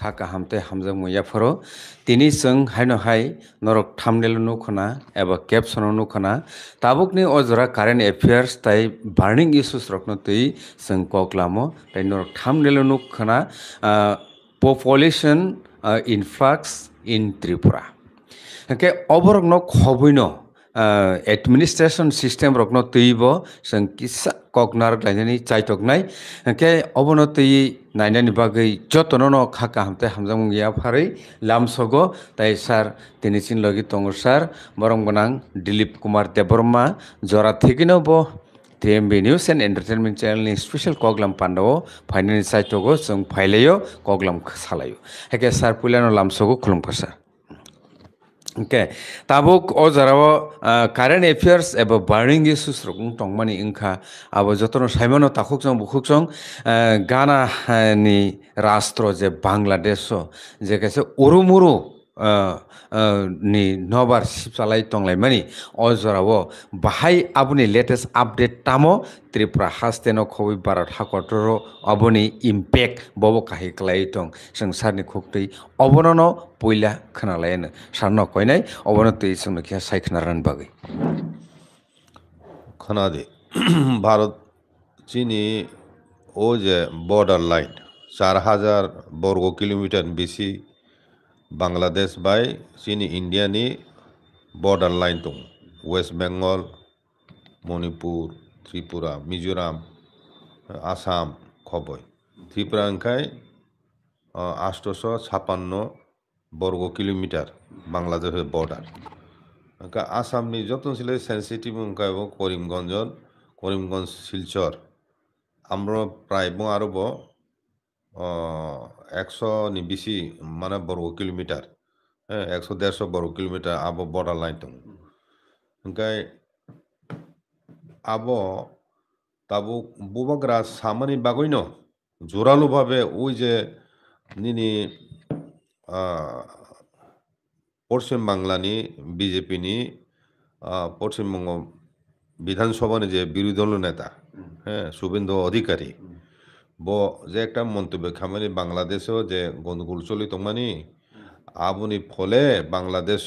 khaka hamte hamjang muya phoro tini sung haino hai norok thumbnail nukhana eba caption nukhana tabukni ojora current affairs tai burning issues rokno tui sung koklamo tai norok thumbnail nukhana population influx in Tripura ke oborok no khobuino administration system rokno tuibo sung kisa koknar lainani chaitoknai ke obono tui nainani bagai jotono no khaka hamte hamjang ya phari lamsogo tai sar tinichin logi tongo sar borong gonang Dilip Kumar Deborma jora thekino bo TMB News and Entertainment Channel ni special koglam pandao finance site go sung phailayo koglam salayo heke sar pulano lamsogo khulum sar. Okay, tabuk o jarao current affairs eba burning issues rokung tongmani ingkha abo jotono saimono takhukjong bukhukjong Ghana ni rastro je Bangladesh je kaise urumuru ni nobar sipsalai tonglai mani o jarao bahai abuni latest update tamo Tripura hasteno khobi barat hakotoro aboni impact bobo kahi klai tong sangsarni khoktui obonono poila khanalayan sarno koinai obono tui sungno kya saikhna ran bagai খনাদে Bharat চীনি ও যে border line 4000 বর্গ kilometre বেশি বাংলাদেশ বাই চীনি ইন্ডিয়ানি border line দं ওয়েস্ট বেঙ্গল মণিপুর ত্রিপুরা মিজোরাম আসাম খবই ত্রিপুরা अंखाय 856 বর্গ কিলোমিটার বাংলাদেশের বর্ডার आसामनि जतन सिले सेंसिटिव उनकायबो करिमगंज सिलचर आम्रो प्राय बो आरोबो 100 नि बिसि माने वर्ग किलोमिटार 100-150 वर्ग किलोमिटार आबो बॉर्डर लाइन दं ओंखाय आबो ताबो बुबाग्रा सामानि बागैनो जरालो भाबे ओइ जे निनि पश्चिम बांलानि बीजेपीनि पश्चिमबंग विधानसभानि जे बिरोधी दल नेता शुभेंदु अधिकारी बो जे একটা মন্তব্য খামানি বাংলাদেশও যে গন্ডগোল চলিত মানি আবুনি ফলে বাংলাদেশ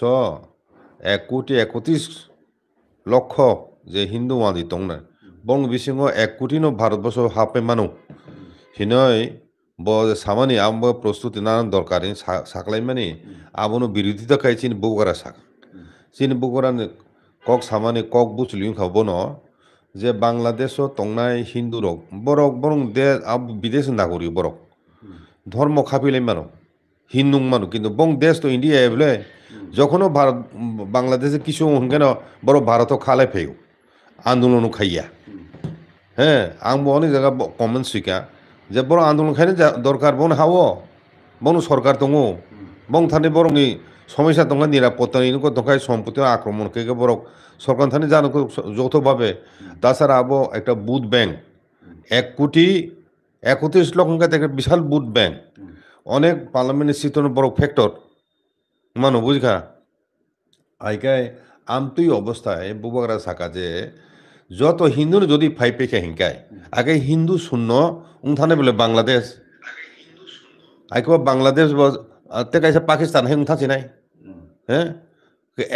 1,31,00,000 যে হিন্দু ওয়াদি দংনা বং বিসিङ 1 কোটি নো ভারতবর্ষ হাপে মানো হিনয় ব সামানি আম প্রস্তুতি নানান দরকারি সাকলাই মানি আবনো বিরোধিতা খাই চিন বুগরা সাক চিন বুগরান কক সামানি কক বুচলিং খাবনো যে বাংলাদেশ তংনাই হিন্দু রক বরক বরং দে আব বিদেশ নাগরিক বরক ধর্ম খাপিলাই মানো হিন্দু মানো কিন্তু বং দেশ তো ইন্ডিয়া এবলে যখনও ভারত বাংলাদেশে কিছু হঙ্গেন বড় ভারত খালাই ফেও আন্দোলন খাইয়া হ্যাঁ আংবো অনেক জায়গা কমেন্ট শিকা যে বড় আন্দোলন খাইনে দরকার বন হাও বন সরকার দङ বং থানি বরংনি সমস্যা দङ নিরাপত্তানি দংখাই সম্পত্তি আক্রমণ কে বরক সরকার থানি জানো যৌথভাবে তাছাড়া আবো একটা বুথ ব্যাংক 1,31,00,000 একটা বিশাল বুথ ব্যাংক অনেক পার্লামেন্টের সিটন বড় ফ্যাক্টর মানো বুঝখা আইকাই আমতুই অবস্থায় বুবাগরা সাকা যে যত হিন্দু যদি ফাই পেখে হিংকায় আগে হিন্দু শূন্য উংথানে বলে বাংলাদেশ আইকো বাংলাদেশ তে কাইসা পাকিস্তান হে উংথাছি নাই হ্যাঁ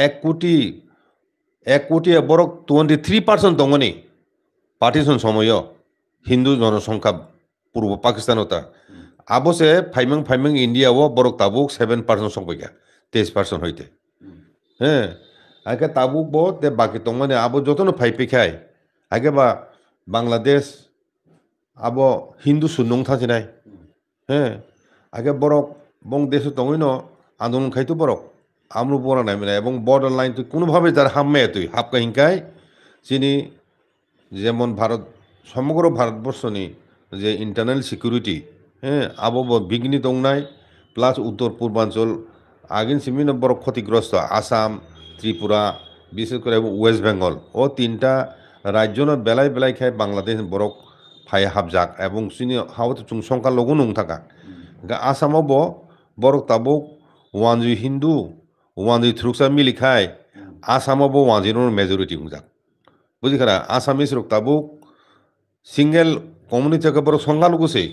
1 কোটি বরক 23% দঙনি পার্টিশন সময় হিন্দু জনসংখ্যা পূর্ব পাকিস্তানতা আবসে ফাইমেং ইন্ডিয়াও বরক তাবুক 7% সংখ্যা 23% হইতে হ্যাঁ আগে তাবুক ব তে বাকি দঙনি আবো যতন ফাই পেখায় আগে বা বাংলাদেশ আবো হিন্দু শূন্য থাকি নাই হ্যাঁ আগে বরক বং দেশ দঙইন আন্দোলন খাইতো বরক আমরু বড় নাই মানে এবং বর্ডার লাইন তুই কোনোভাবে যার হামমে তুই হাপকা হিংকায় চিনি যেমন ভারত সমগ্র ভারতবর্ষনি যে ইন্টারনাল সিকিউরিটি হ্যাঁ আবো বিঘ্নি দংনাই প্লাস উত্তর পূর্বাঞ্চল আগিন সিমিন বড় ক্ষতিগ্রস্ত আসাম ত্রিপুরা বিশেষ করে ওয়েস্ট বেঙ্গল ও তিনটা রাজ্য বেলায় বেলায় খায় বাংলাদেশ বরক ফাই হাবজাক এবং চিনি হাওয়াত চুং সংখ্যা লগো নং থাকা আসামাव বরক তাবুক ওয়ানজি হিন্দু ওয়ানজি থ্রুকসা মিলি খায় আসামাव ওয়ানজির মেজরিটি হুঁজাক বুঝিখারা আসামিস রক তাবুক সিঙ্গেল কমিউনিটি বরক সংখ্যালঘুসে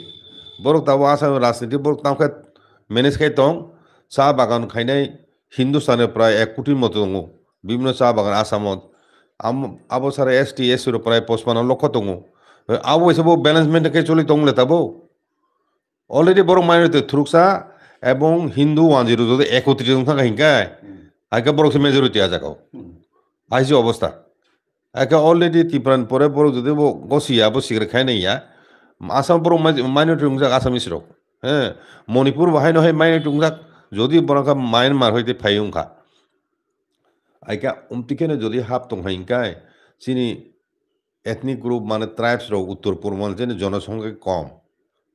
বরক তাবো আসাম রাজনীতি বরক তামখায় ম্যানেজ খাই দং চা বাগান খাইনাই হিন্দুস্তানের প্রায় 1 কোটির মতো দङ বিভিন্ন চা বাগান আসামত আবো সারা এসটি এসির প্রায় 55 লক্ষ দङ আবো এসব ব্যালেন্স মেনটেন চলি দংলে তাবো অলরেডি বড় মাইনরিটি থ্রুকসা এবং হিন্দু 10 যদি 31 জন থাকা হিংকায় আগে বড় মেজরিটি আজাকাও আইজি অবস্থা একে অলরেডি তিপ্রান পরে বড় যদি গসিয়া বো সিগারেট খাই নাইয়া আসাম বড় মাইনরিটি উংজাক আসামিস রক হ্যাঁ মণিপুর বাহাই নয় মাইনরিটি উংজাক যদি বড় মায়ানমার হইতে ফাই উংখা আইকা উমতিকেনে যদি হাব দং হিংকায় চিনি এথনিক গ্রুপ মানে ট্রাইবস রক উত্তর পূর্বাঞ্চলে জনসংখ্যা কম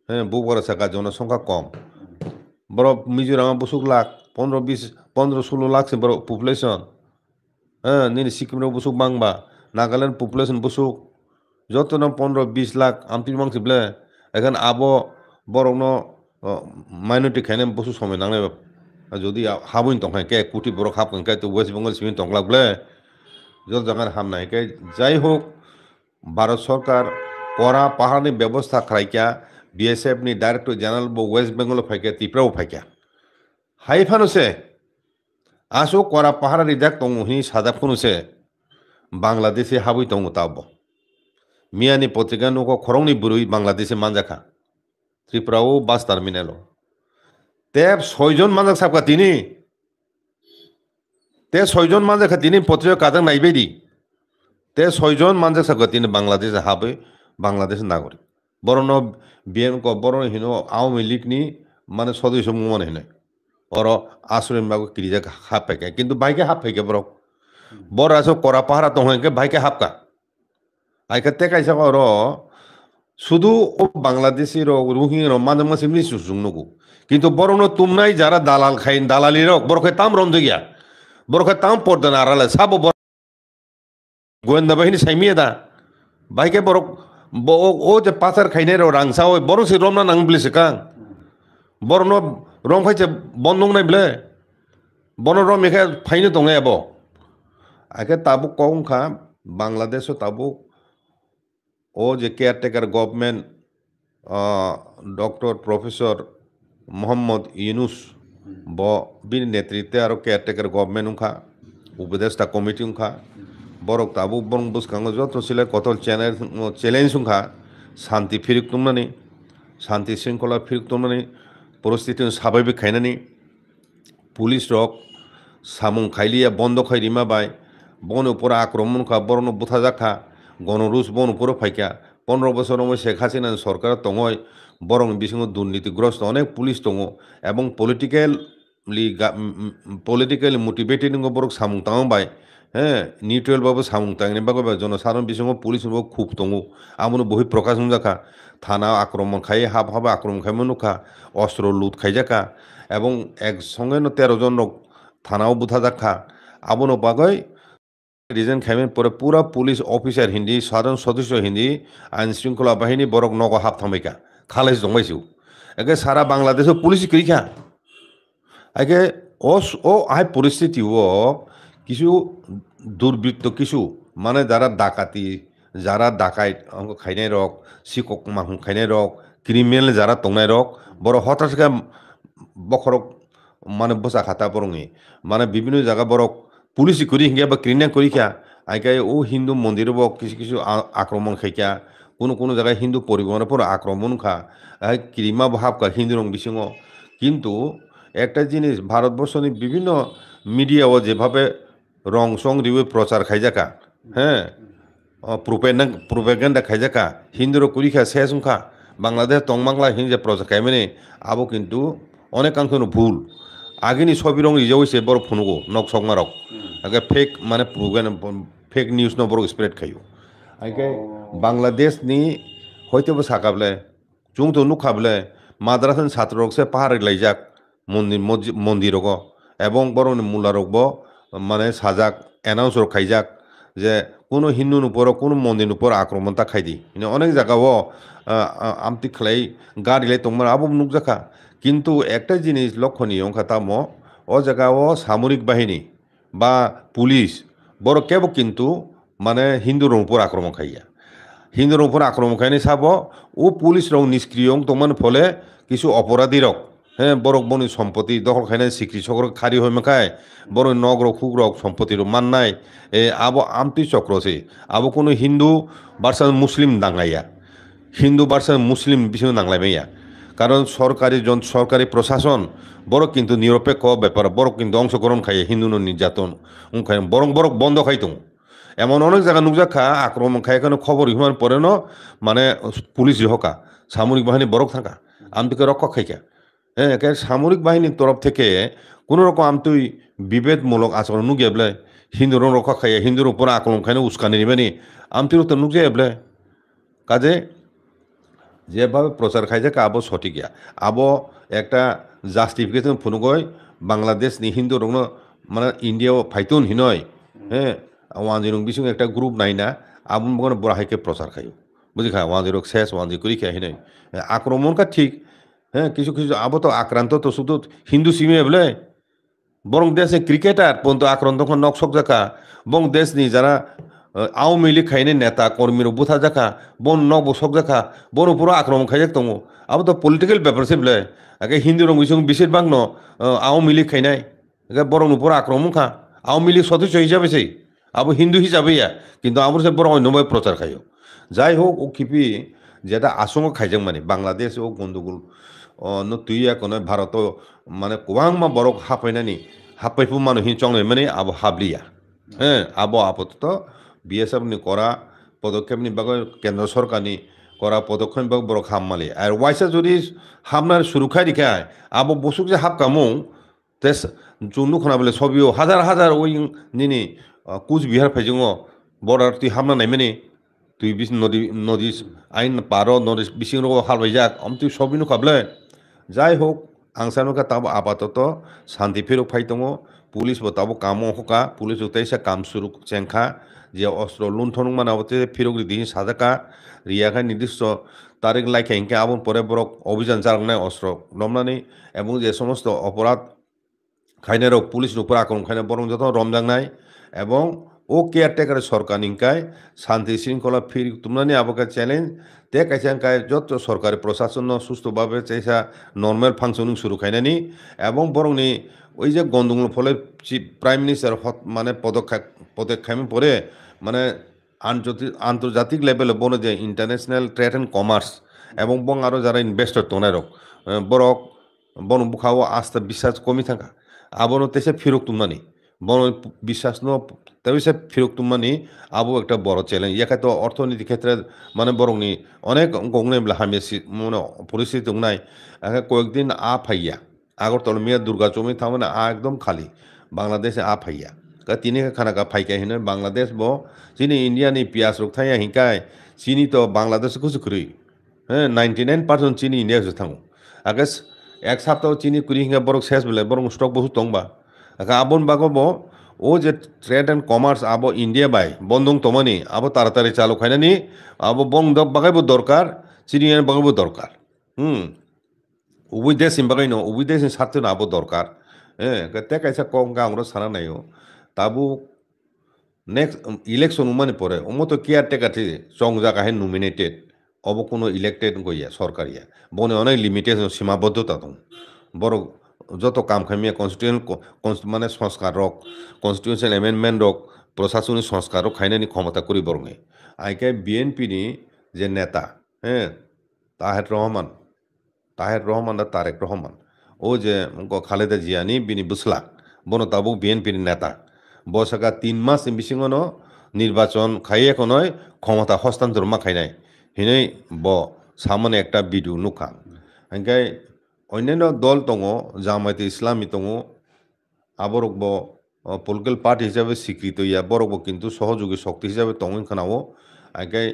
হ্যাঁ বগুড়া শাখা জনসংখ্যা কম বড় মিজোরাম বসুক লাখ 15-16 লাখ বড় পপুলেশন হ্যাঁ নিনি সিকিম বসুক বাংবা নাগাল্যান্ড পপুলেশন বসুক যত না 15-20 লাখ আমতি মাংস বলে এখন আবো বড় মাইনরিটি খাইনে বসু সময় নাংলে যদি হাবুন তংখাই কে কোটি বড় হাব খাই তো ওয়েস্ট বেঙ্গল সিমিন তংলাক বলে যত জায়গার হামনাই কে যাই হোক ভারত সরকার কড়া পাহাড়নি ব্যবস্থা খাইকা বিএসএফ নি ডাইরেক্টর জেনারেল বো ওয়েস্ট বেঙ্গল ফাইকা ত্রিপুরাও ফাইকা হাই ফানুসে আসো কড়া পাহাড়ি দেখ দङ হি সাজাব ফুনুসে বাংলাদেশে হাবুই দङ তাব মিয়ানি পত্রিকা নৌকো খরংনি বুরুই বাংলাদেশে মানজাখা ত্রিপুরাও বাস টার্মিনাল তে 6 জন মানজাক সাবকা তিনি তে 6 জন মানজাখা তিনি পত্রিকা কাজাং নাইবেদি তে 6 জন মানজাক সাবকা তিনি বাংলাদেশে হাবে বাংলাদেশ নাগরিক বরণ বিএম ক বরণ হিনো আওয়ামী লীগ নি মানে সদস্য মনে হিনে ওর আশ্রয় বাবু কিরিজা হাফ পাইকে কিন্তু বাইকে হাফ পাইকে বড় বড় আসো করা পাহারা তো হয়ে বাইকে হাফকা আইকা তে কাইসা ওর শুধু ও বাংলাদেশি রোহিঙ্গা মাঝে মাঝে মিশু নগু কিন্তু বড় তুমনাই যারা দালাল খাইন দালালি রক বড় খাই তাম রন্ধ গিয়া বড় খাই তাম পড়তেন আড়ালে সাবো গোয়েন্দা বাহিনী সাইমিয়ে দা বাইকে বড় ও যে পাচার খাইনে রাংসা ওই বড় সে রমনা নাং বলিছে কাং বড় রং ফাইছে বন্ধ নাই বলে বড় রং মেখে ফাইনে দङ এব আগে তাবুক কংখা বাংলাদেশও তাবুক ও যে caretaker government doctor professor Mohammad Yunus ব বিন নেতৃত্বে আর কেয়ারটেকার গভর্নমেন্ট উংখা উপদেষ্টা কমিটি উংখা বরক তাবু বরং বুসকাঙ্গ যত ছিলে কত চ্যালেঞ্জ উংখা শান্তি ফিরিক তুমনানি শান্তি শৃঙ্খলা ফিরিক তুমনানি পরিস্থিতি স্বাভাবিক খাইনানি পুলিশ রক সামুং খাইলিয়া বন্ধ খাইরিমা বাই বন উপর আক্রমণ খা বরণ বুথা যাখা গণরুস বন উপর ফাইকা 15 বছর শেখ হাসিনা সরকার দঙই বরং বিসঙ্গ দুর্নীতিগ্রস্ত অনেক পুলিশ দङ এবং পলিটিক্যালি মোটিভেটেড বরক সামুং তাংবাই হ্যাঁ নিউট্রাল বাবু সামুং তাংনি বাগো জনসাধারণ বিসঙ্গ পুলিশ খুব দङ আমনো বহি প্রকাশ যাখা থানা আক্রমণ খাই হাব হাবে আক্রমণ খাই মনুখা অস্ত্র লুট খাইজাকা এবং একসঙ্গে 13 জন থানাও বুথা যাখা আবনো বাগৈ রিজন খাইমেন পরে পুরা পুলিশ অফিসার হিন্দি সাধারণ সদস্য হিন্দি আইন শৃঙ্খলা বাহিনী বরক নগ হাব থামাইকা খালাইস দংবাইছিও একে সারা বাংলাদেশও পুলিশ করিখা একে ও আই পরিস্থিতি ও কিছু দুর্বৃত্ত কিছু মানে যারা ডাকাতি যারা ডাকাইত খাইনাই রক শিকক মাহুং খাইনাই রক ক্রিমিনাল যারা দংনাই রক বড় হঠাৎ বখরক মানে বসা খাতা বরঙে মানে বিভিন্ন জায়গা বরক পুলিশ করি হিংগা বা ক্রিমিনাল করিখা আইকাই ও হিন্দু মন্দির কিছু কিছু আক্রমণ খাইকা কোনো জায়গায় হিন্দু পরিবহনের পর আক্রমণ খা ক্রিমা ভাবকা হিন্দু রং বিসঙ্গ কিন্তু একটা জিনিস ভারতবর্ষ বিভিন্ন মিডিয়াও যেভাবে রং সং রিউয়ে প্রচার খাইজাকা হ্যাঁ প্রোপাগান্ডা খাইজাকা হিন্দুর করিখা শেষ খা বাংলাদেশ টং বাংলা হিন্দু প্রচার খাইমানে আবো কিন্তু অনেকাংশ ভুল আগেনি ছবি রং রিজাও হয়েছে বড় ফুনুগো নক সকমারক আগে ফেক মানে ফেক নিউজ ন বড় স্প্রেড খাইও আগে বাংলাদেশ নি হয়তো সাকাবলে চুং তো নুখাবলে মাদ্রাসান ছাত্ররকসে পাহাড় লাইজাক মন্দির এবং বড় মুলারক মানে সাজাক এনাউন্স খাইজাক যে কোনো হিন্দুর উপর কোনো মন্দির উপর আক্রমণটা খাইদি অনেক জায়গাও আমতি খালাই গাড়িলাই তোমার আবু নুকজাখা কিন্তু একটা জিনিস লক্ষণীয় খাতাম ও জায়গাও সামরিক বাহিনী বা পুলিশ বড় কেব কিন্তু মানে হিন্দুর উপর আক্রমণ খাইয়া হিন্দুর উপর আক্রমণ খাইনি সাব ও পুলিশ রং নিষ্ক্রিয় তোমার ফলে কিছু অপরাধী রক হ্যাঁ বরক বনি সম্পত্তি দখল খাইনাই সিক্রি সকর খারি হয়ে মেখায় বড় নগরক হুগ্রক সম্পত্তির মাননাই আবো আমতি চক্রসে আবো কোনো হিন্দু ভার্সাস মুসলিম দাঙ্গাইয়া হিন্দু ভার্সাস মুসলিম বিষয় নাংলাইমাইয়া কারণ সরকারি প্রশাসন বড় কিন্তু নিরপেক্ষ ব্যাপার বড় কিন্তু অংশগ্রহণ খাইয়ে হিন্দু নির্যাতন খাই বরং বড় বন্ধ খাইতো এমন অনেক জায়গা নুকজাখা আক্রমণ খাই এখানে খবর ইমান পরে ন মানে পুলিশ হকা সামরিক বাহিনী বরক থাকা আমতিকে রক্ষা খাইকা হ্যাঁ সামরিক বাহিনীর তরফ থেকে কোনো রকম আমতুই বিভেদমূলক আচরণ নুগিয়াবলে হিন্দুর রক্ষা খাইয়ে হিন্দুর উপর আক্রমণ খাইনে উস্কানি নিবেনি আমতির তো নুগিয়াবলে কাজে যেভাবে প্রচার খাই যাক আবো সঠিক গিয়া আবো একটা জাস্টিফিকেশন ফুনুগয় বাংলাদেশ নি হিন্দু রং মানে ইন্ডিয়াও ফাইতুন হিনয় হ্যাঁ 106 একটা গ্রুপ নাই না আবুন বগন বড়াইকে প্রচার খাইও বুঝি খা 106 শেষ 106 করি খাই হিনয় আক্রমণ কা ঠিক হ্যাঁ কিছু কিছু আবো তো আক্রান্ত তো শুধু হিন্দু সিমে বলে বরং দেশে ক্রিকেটার পর্যন্ত আক্রান্ত নকশক জাকা বং দেশনি যারা আওয়ামী লীগ খাইনে নেতা কর্মীর বুথা জাকা বন নক বসক জাকা বন পুরো আক্রমণ খাই যাক দङ আবো তো পলিটিক্যাল ব্যাপার সে বলে আগে হিন্দু রং বিসং বেশিরভাগ ন আওয়ামী লীগ খাইনাই বরং উপর আক্রমণ খা আওয়ামী লীগ সদস্য হিসাবে সেই আবো হিন্দু হিসাবে ইয়া কিন্তু আমার সে বড় অন্যভাবে প্রচার খাইও যাই হোক ও কিপি যেটা আশঙ্কা খাইজাং মানে বাংলাদেশ ও গন্ডগোল তুই এখন ভারত মানে গোबां मा বড় হাফাইনানি হাফাইফু মানুষ চংনাই মানে আবো হাবলিয়া হ্যাঁ আবো আপাতত বিএসএফ নি করা পদক্ষেপ নি বাগৈ কেন্দ্র সরকারনি করা পদক্ষেপ বাগ বড় হামমালি আর ওয়াইসা যদি হামনার শুরু খাই দিখায় আবো বসুক যে হাফ কামু তেস জুনু খনা বলে সবিও হাজার হাজার ওই নিনি কুচবিহার ফাইজङ বর্ডার তুই হামনা নাই মানে তুই বিশ নদী আইন পার নদী বিশিং হালবাই যাক তুই সবিনো খাবলে যাই হোক আংসানুকা তাবো আপাতত শান্তি ফেরক ফাই দङ পুলিশ তাবো কামো হকা পুলিশ উতাইসা কাম শুরু চেংখা যে অস্ত্র লুণ্ঠন মানাবতে ফিরক দিন সাজাকা রিয়াখা নির্দিষ্ট তারিখ লাইখা ইনকে আবন পরে বড় অভিযান চালানায় অস্ত্র নমনানি এবং যে সমস্ত অপরাধ খাইনার পুলিশ উপর আক্রমণ খাইনা বরং যত রমজাং এবং ও কেয়ারটেকার সরকার নিকায় শান্তি শৃঙ্খলা ফির তুমনানি আবকা চ্যালেঞ্জ তে কাইসাংকায় যত সরকারি প্রশাসন সুস্থভাবে চাইসা নর্মাল ফাংশনিং শুরু খাইনানি এবং বরং নি ওই যে গন্ডগোল ফলে প্রাইম মিনিস্টার মানে পদক্ষেপ পরে মানে আন্তর্জাতিক লেভেলে বনে যে ইন্টারন্যাশনাল ট্রেড অ্যান্ড কমার্স এবং বং আরও যারা ইনভেস্টর তোনারক বরক বন বুখাও আস্থা বিশ্বাস কমি থাকা আবনো তেসে ফিরক তুমনানি বন বিশ্বাস ন তেসে ফিরক তুমনানি আবো একটা বড় চ্যালেঞ্জ ইয়াকে তো অর্থনীতি ক্ষেত্রে মানে বরংনি অনেক গংনে হামে মানে পরিস্থিতি দংনাই কয়েকদিন ফাইয়া আগরতলা মিয়া দুর্গা চৌমি থামনে একদম খালি বাংলাদেশে ফাইয়া তিনি খানা ফাইকা হিনে বাংলাদেশ ব চিনি ইন্ডিয়ানি পিয়াজ রোগ থাইয়া হিंकाय চিনি তো বাংলাদেশ কুछ করি হ্যাঁ 99% চিনি ইন্ডিয়া থামো আগে এক সপ্তাহ চিনি কুড়ি হিंगा বরক শেষ বলে বরং স্টক বহুত দংবা আবন বাগব ও যে ট্রেড অ্যান্ড কমার্স আবো ইন্ডিয়া বাই বন্ধং তমানি আবো তাড়াতাড়ি চালু খাইনানি আবো বং বাগাইব দরকার চিনি বাগাইব দরকার উভয় দেশ বাগাই ন উভয় দেশ স্বার্থ আবো দরকার হ্যাঁ তে কাইসা কম আমরা সারা নাইও তাবু নেক্সট ইলেকশন মানে পরে তো কেয়ারটেকার চং জায়গায় নমিনেটেড অব কোনো ইলেক্টেড গইয়া সরকারিয়া বনে অনেক লিমিটেশন সীমাবদ্ধতা দं বড় যত কাম খামিয়া মানে সংস্কার রক কনস্টিটিউশন এমেন্ডমেন্ট রক প্রশাসনিক সংস্কার রক খাইনানি ক্ষমতা করি বরঙে আইকে বিএনপি নি যে নেতা হ্যাঁ তাহের রহমান আর তারেক রহমান ও যে খালেদা জিয়ানি বিনি বুসলা বন তাবুক বিএনপি নেতা বসাকা 3 মাস বিশিঙন নির্বাচন খাইয়ে নয় ক্ষমতা হস্তান্তর মা খাইনাই হিনেই ব সামনে একটা ভিডিও নুখা হাঙ্কাই অন্যান্য দল দङ জামায়াতে ইসলামী দङ আবরক ব পলিটিক্যাল পার্টি হিসাবে স্বীকৃত ইয়া বরক কিন্তু সহযোগী শক্তি হিসাবে দङ খানাও হাঙ্কাই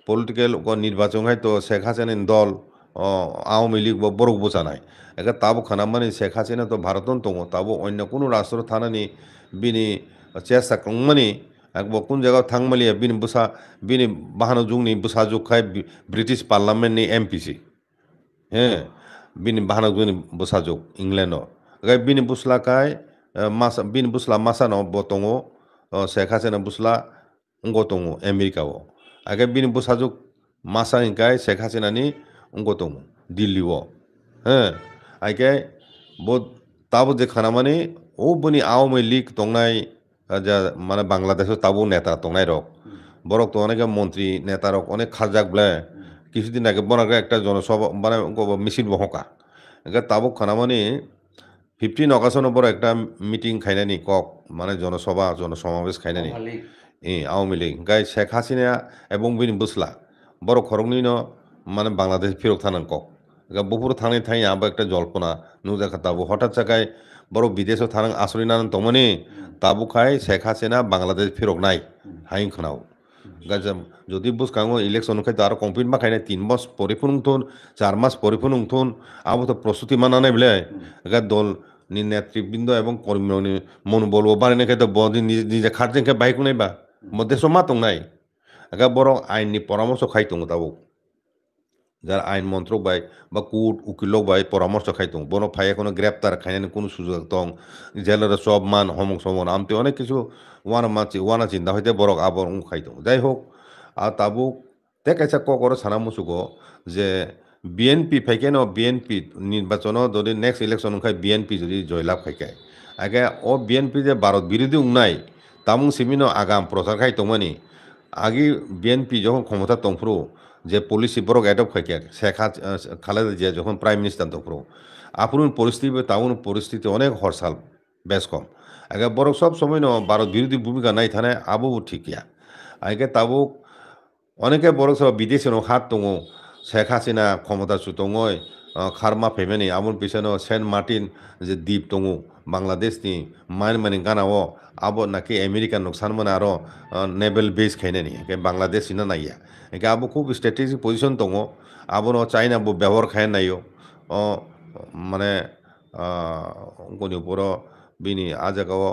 পলিটিক্যাল নির্বাচন হয় তো শেখ হাসিনার দল আওয়ামী লীগ বা বরক বোঝানায় একা তাবো খানা মানে শেখ হাসিনা তো ভারতন দङ তাবো অন্য কোনো রাষ্ট্র থানানি বিনি চেষ্টা মানে একবার কোন জায়গায় থাংমালিয়া বিনি বাহানো जुगनि बुसा जुगखाय ब्रिटिश पार्लामेन्टनि एमपिसि হ্যাঁ বিনি বাহানো जुगनि बुसा जुग इंग्लैंड बिनि बुस्लाखाय बिनि बुस्ला मासानो दङ শেখ হাসিনা बुस्ला अंग दङ আমেরিকাও আগে বিনি बुसा जुग मासा हिंखाय শেখ হাসিনাनि अंग दङ दिल्लीआव হ্যাঁ আইকে বো তাবো যে খানা মানে ও বনি আওয়ামী লীগ তংনাই যা মানে বাংলাদেশে তাবো নেতা তংনাই রক বরক তো অনেক মন্ত্রী নেতা রক অনেক খাজাক বলে কিছুদিন আগে বনাকে একটা জনসভা মানে মিছিল বহকা তাবো খানা মানে 15 আগস্টের পর একটা মিটিং খাইনানি কক মানে জনসভা জনসমাবেশ খাইনানি আওয়ামী লীগ গাই শেখ হাসিনা এবং বিন বুসলা বড় খরংনি মানে বাংলাদেশ ফেরত থানান কক বপুর থানায় থাই আবার একটা জল্পনা নুজাখা তাবো হঠাৎ চাকায় বড় বিদেশও থানাং আসরি নানান তমনি তাবু খাই শেখ হাসিনা বাংলাদেশ ফেরক নাই হাইং খানাও গাজা যদি বুঝকাঙো ইলেকশন খাই তো আরো কমপ্লিট মা খাইনা 3 মাস পরিপূর্ণ 4 মাস পরিপূর্ণ আবো তো প্রস্তুতি মানা নাই বলে দল ni নেতৃবৃন্দ এবং কর্মী মনোবল ও বাড়ি নাকি তো বদিন নিজে নিজে খাটছেন কে বাইক নাইবা মধ্যে সমা তং নাই আগা বড় আইননি পরামর্শ খাই তং তাবো যার আইন মন্ত্রক বাই বা কোর্ট উকিল বাই পরামর্শ খাই তং বনো ফাইয়া কোনো গ্রেপ্তার খাইনি কোনো সুযোগ তং জেলের সব মান হমক সমন আমতে অনেক কিছু ওয়ানা চিন্তা হইতে বড় আবর খাই তং যাই হোক আর তাবো দেখাইছে ক করে সানা মুসুকো যে বিএনপি ফাইকেন বিএনপি নির্বাচন যদি নেক্সট ইলেকশন খাই বিএনপি যদি জয়লাভ খাইকায় আগে ও বিএনপি যে ভারত বিরোধী নাই তামুং সিমিনো আগাম প্রচার খাই তমানি আগে বিএনপি যখন ক্ষমতা তংফ্রু যে পলিসি বড় অ্যাডপ্ট খাইকে শেখ খালেদা জিয়া যখন প্রাইম মিনিস্টার তংফ্রু আপুন পরিস্থিতি তাউন পরিস্থিতি অনেক হরসাল বেশ কম আগে বড় সব সময় ভারত বিরোধী ভূমিকা নাই থানে আবু ঠিকিয়া আগে তাবু অনেকে বড় সব বিদেশে হাত দङ শেখ হাসিনা ক্ষমতা সুতङই খারমা ফেমেনি আমন পিছনে সেন্ট মার্টিন যে দ্বীপ দङ বাংলাদেশনি মাইন মানি গানাও আবো নাকি আমেরিকান নকসানমান আরো নেভেল বেস খাইনানি বাংলাদেশ ইনা নাইয়া একে আবো খুব স্ট্র্যাটেজিক পজিশন দङ আবো চাইনা বো ব্যবহার খাই নাইও মানে গনি উপর বিনি আজাগাও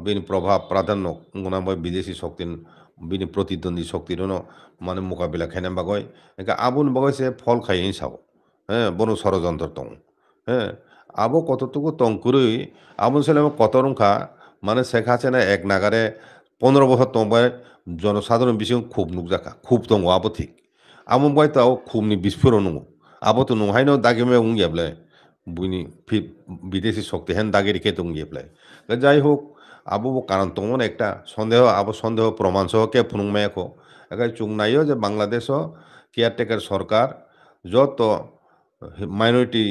বিনি প্রভাব প্রাধান্য গুণাবয় বিদেশি শক্তি বিনি প্রতিদ্বন্দ্বী শক্তির মানে মোকাবিলা খাইনা বাগয় একে আবুন বাগয় সে ফল খাই সাব হ্যাঁ বনো ষড়যন্ত্র তং হ্যাঁ আবো কতটুকু তংকুরই আবুন সালাম কত রংখা মানে শেখ হাসিনা এক নাগারে 15 বছর তংবায় জনসাধারণ বিষয় খুব নুকজাকা খুব দङ আবো ঠিক আমন বাই তাও খুবনি বিস্ফোরণ নङ আবো তো নহাইনো দাগেমে উংগেবলে বুইনি বিদেশি শক্তি হেন দাগে রেখে দংগেবলে যাই হোক আবু কারণ তমন একটা সন্দেহ আবু সন্দেহ প্রমাণ সহ কে ফুনুংমায়াখো এখানে চুংনাইও যে বাংলাদেশ কেয়ারটেকার সরকার যত মাইনরিটি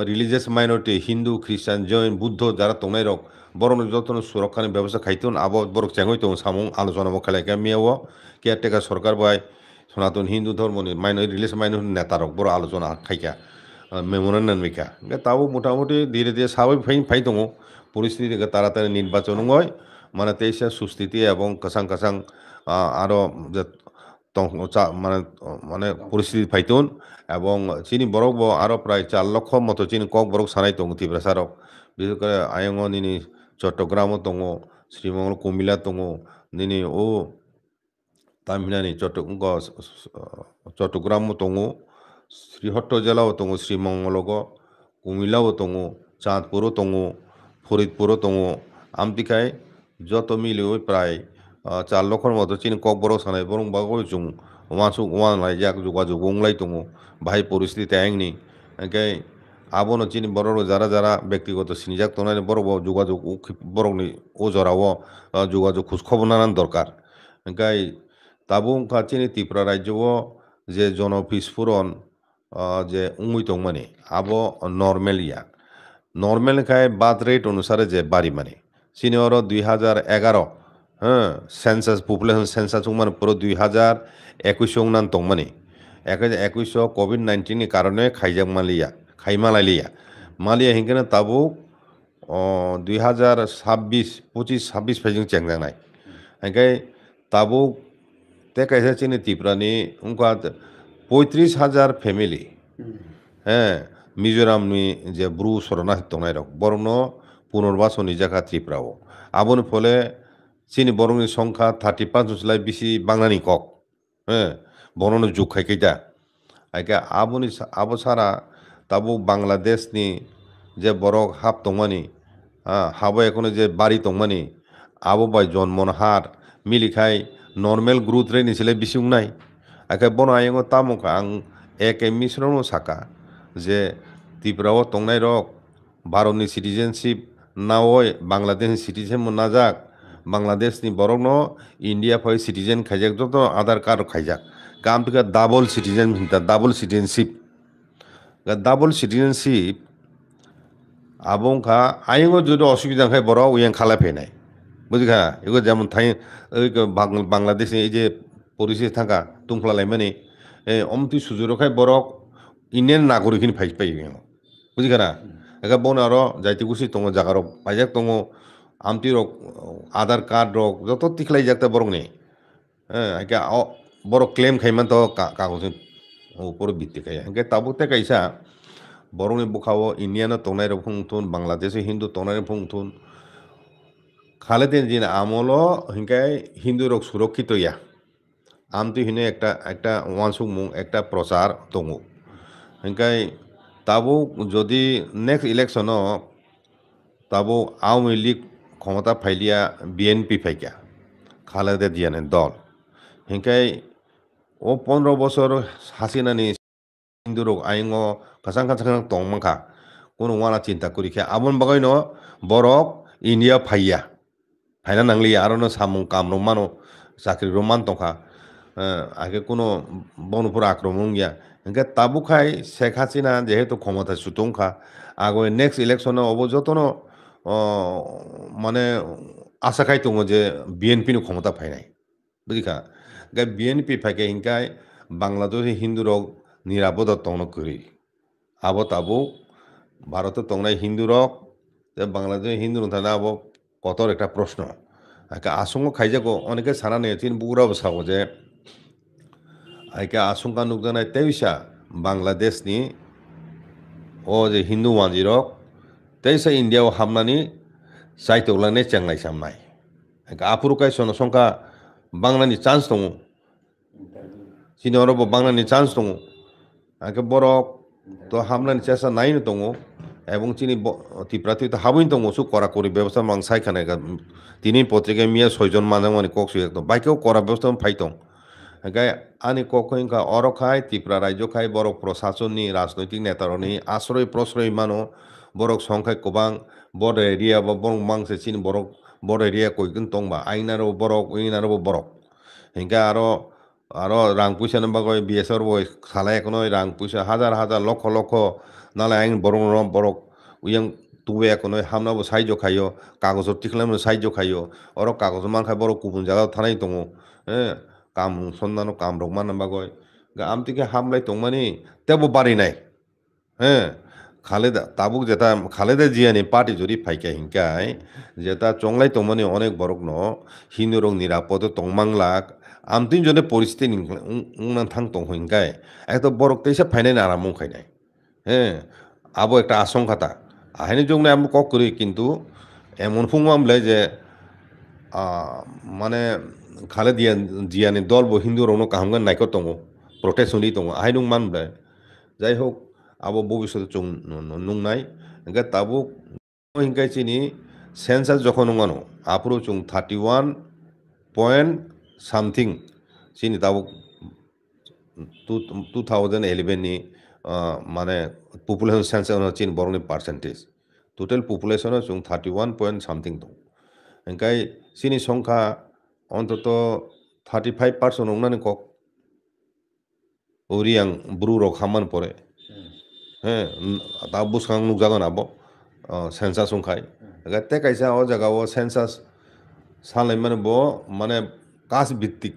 রিলিজিয়াস মাইনরিটি হিন্দু খ্রিস্টান জৈন বুদ্ধ যারা তংনাই রক বরং যত সুরক্ষানি ব্যবস্থা খাইতুন আবো বরক চেঙ্গই তং সামুং আলোচনা খালাইকা মিয়াও কেয়ারটেকার সরকার বাই সনাতন হিন্দু ধর্মনি মাইনরিটি রিলিজিয়াস মাইনরিটি নেতা রক বড় আলোচনা খাইকা মেমোরেন্ডাম মিকা তাও মোটামুটি ধীরে ধীরে স্বাভাবিক ফাই দङ পরিস্থিতি তাড়াতাড়ি নির্বাচন হয় মানে তেইশে সুস্থিতি এবং কাসাং কাসাং আরও যে মানে মানে পরিস্থিতি ফাইতুন এবং চিনি বরক আরও প্রায় 4 লক্ষ মতো চিনি কক বরক সানাই দङ তীব্র সারক বিশেষ করে আয়ং নিনি চট্টগ্রামও দङ শ্রীমঙ্গল কুমিল্লা দङ নিনি ও তামিলনানি চট্টগ্রামও দङ শ্রীহট্ট জেলাও দङ শ্রীমঙ্গলগ কুমিল্লাও দङ চাঁদপুরও দङ ফরিদপুরও দङ আমতিখায় যত মিলে ওই প্রায় 4 লক্ষর মতো চিনি কক বড় সানাই বরং বাগৈ জুং ওয়াসুক ওয়ান লাইজাক যোগাযোগ ওংলাই দङ ভাই পরিস্থিতি আইংনি একে আবনো চিনি বড় যারা যারা ব্যক্তিগত সিনিজাক তনাই বড় যোগাযোগ বরংনি ও জরাও যোগাযোগ খোঁজখবর নানান দরকার গাই তাবু চিনি ত্রিপুরা রাজ্যও যে জনবিস্ফোরণ যে উংই দং মানে আবো নর্মেল ইয়া নর্মেল খায় বার্থ রেট অনুসারে যে বাড়ি মানে সিনিয়র 2011 হ্যাঁ সেন্সাস পপুলেশন সেন্সাস মানে পুরো 2021 নান দং মানে 21 কোভিড-19 কারণে খাইজাক মালিয়া খাইমালাইলিয়া মালিয়া হিংকেনে তাবো 2026 ফাইজিং চেংজানাই হাইকাই তাবো তে কাইসা চিনি ত্রিপুরানি উনকা 35,000 ফ্যামিলি হ্যাঁ মিজোরামনি যে ব্রু শরণার্থী দংনাই রক বরং পুনর্বাসনী জায়গা ত্রিপুরাও আবন ফলে চিনি বরংনি সংখ্যা 35 জুলাই বেশি বাংলানি কক হ্যাঁ বরং যুগ খাইকেইটা আইকা আবনি আবো সারা তাবো বাংলাদেশনি যে বরক হাব দংমানি হাবো এখন যে বাড়ি দংমানি আবো বাই জন্মন হার মিলিখাই নর্মেল গ্রোথ রে নিছিলে বেশি নাই আইকা বন আইং তামুক আং এক মিশ্রণ সাকা যে ত্রিপুরাও তংনাই রক भारतनि सिटिजेनशिप नावय बांग्लादेशनि सिटिजेन मोनना जाक बांग्लादेशनि बरकनो इंडिया फै सिटिजेन खाइजाक जत आधार कार्ड खाइजाक काम तुका डाबल सिटिजेन डाबल सिटिजेनशिप डाबल सिटिजेनशिप आबंखा आयंगो जुदि असुविधा खाय बर उयं खालाय फैनाय बुझिखा एगो जेमन थाय बांग्लादेशनि এই যে পরিস্থিতি থাকা তুমফলা লাইমানি অমতি সুজুরখায় বরক ইন্ডিয়ান নাগরিকনি ফাইজ পাই বুঝিখা না একা বন আর যাইতে গুছি দङ জাগারক পাইজাক দङ আমতি রক আধার কার্ড রক যত তিখলাই যাকতে বরং নেই হ্যাঁ একা বড় ক্লেম খাইমান তো কাগজ উপর ভিত্তি খাই একা তাবুতে কাইসা বরংনি বুখাও ইন্ডিয়ানো তংনাই রক ফুংথুন বাংলাদেশে হিন্দু তংনাই ফুংথুন খালেদিন জিন আমল হিংকাই হিন্দু রক সুরক্ষিত ইয়া আমতি হিনে একটা ওয়ানসুক মুং একটা প্রচার দङ হিংকাই তাবো যদি নেক্সট ইলেকশন তাবো আওয়ামী লীগ ক্ষমতা ফাইলিয়া বিএনপি ফাইকা খালেদা জিয়ানের দল হিংকাই ও 15 বছর হাসিনানি হিন্দু রোগ আইন কাসাং কাসাং তংমাখা কোনো ওয়ানা চিন্তা করি খে আমন বাগাইন বরক ইন্ডিয়া ফাইয়া ফাইনা নাংলিয়া আর সামুং কামরং মানো চাকরি রমান তংখা আগে কোনো বনপুর আক্রমণ গিয়া ইনকা তাবুখাই শেখ হাসিনা যেহেতু ক্ষমতা সুতংখা আগে নেক্সট ইলেকশনে অবযতন মানে আশা খাই দङ যে বিএনপি ক্ষমতা ফাইনাই বুঝিখা গে বিএনপি ফাইকে ইনকাই বাংলাদেশি হিন্দু রক নিরাপদ তংন করি আবো তাবো ভারতে তংনাই হিন্দু রক বাংলাদেশি হিন্দু থানা আবো কতর একটা প্রশ্ন আসঙ্গ খাইজাগো অনেকে সানা নেই তিন বুকুরাবো সাবো যে আইকে আশঙ্কা নুকজানাই তেইসা বাংলাদেশনি ও যে হিন্দু মানজিরক তেইসা ইন্ডিয়াও হামনানি সাইতৌলানে চেংলাই সামনাই আফুরুকাই সংখ্যা বাংলানি চান্স দङ চিনি অরব বাংলানি চান্স দङ আগে বরক তো হামনানি চেষ্টা নাইনো দङ এবং চিনি ত্রিপুরাতে হাবইন দङ সু করা করি ব্যবস্থা মাং সাইখানাই তিনি পত্রিকায় মিয়া 6 জন মাঝামানি ককসু একদম বাইকেও করা ব্যবস্থা ফাইতং গাই আনি ককইনকা অরখাই ত্রিপুরা রাজ্য খাই বরক প্রশাসননি রাজনৈতিক নেতারনি আশ্রয় প্রশ্রয় মানো বরক সংখ্যায় গোবাং বড় এরিয়া বা বরং মাংসে চিনি বরক বড় এরিয়া কইগন দংবা আইনারও বরক উইনারও বরক হিংকা আরো রাং পয়সা নাম্বাগয় বিএসআর বই খালাই এখন রাং পয়সা হাজার হাজার লক্ষ লক্ষ নালে আইন বরং বরক উইয়াং তুবে এখন হামনাবো সাহায্য খাইও কাগজর টিখলামনো সাহায্য খাইও অর কাগজ মানখাই বড় গুবুন জায়গায় থানাই দङ হ্যাঁ কাম সন্ধানো কাম রক মানবাগয় আমতিকে হামলাই দংমানি তেবো বাড়ি নাই হ্যাঁ খালেদা তাবুক যেটা খালেদা জিয়ানি পার্টি যদি ফাইকা হিংকাই যেটা চংলাই দংমানি অনেক বরক ন হিন্দু রং নিরাপদ তংমাংলাক আমতিন জনে পরিস্থিতি উংনান থাং দং হিংকাই একটা বরক তেইসা ফাইনাই আরাম খাইনাই হ্যাঁ আবো একটা আশঙ্কাতা আহাইনি জংনে আমি কক করি কিন্তু এমন ফুং আমলাই যে মানে খালেদা জিয়ানি দল বো হিন্দু রং কাহামগান নাইক দङ প্রটেস্ট হলি দङ আহাই নুং মানবাই যাই হোক আবো ভবিষ্যতে চং নুংনাই হিংকা তাবুক হিংকাই চিনি সেন্সাস যখন নঙানো আপুরো চং 31 পয়েন্ট সামথিং চিনি তাবুক 2011 ni মানে পপুলেশন সেন্সাস চিনি বরংনি পার্সেন্টেজ টোটাল পপুলেশন চং 31 পয়েন্ট সামথিং দङ হিংকাই চিনি সংখ্যা অন্তত 35% নংনানি কক ওরিয়াং ব্রু রক হামান পরে হ্যাঁ তা বুসখাং নুকজাগন আবো সেন্সাস সংখ্যাই তে কাইসা ও জায়গাও সেন্সাস সালাই মানে ব মানে কাস্ট ভিত্তিক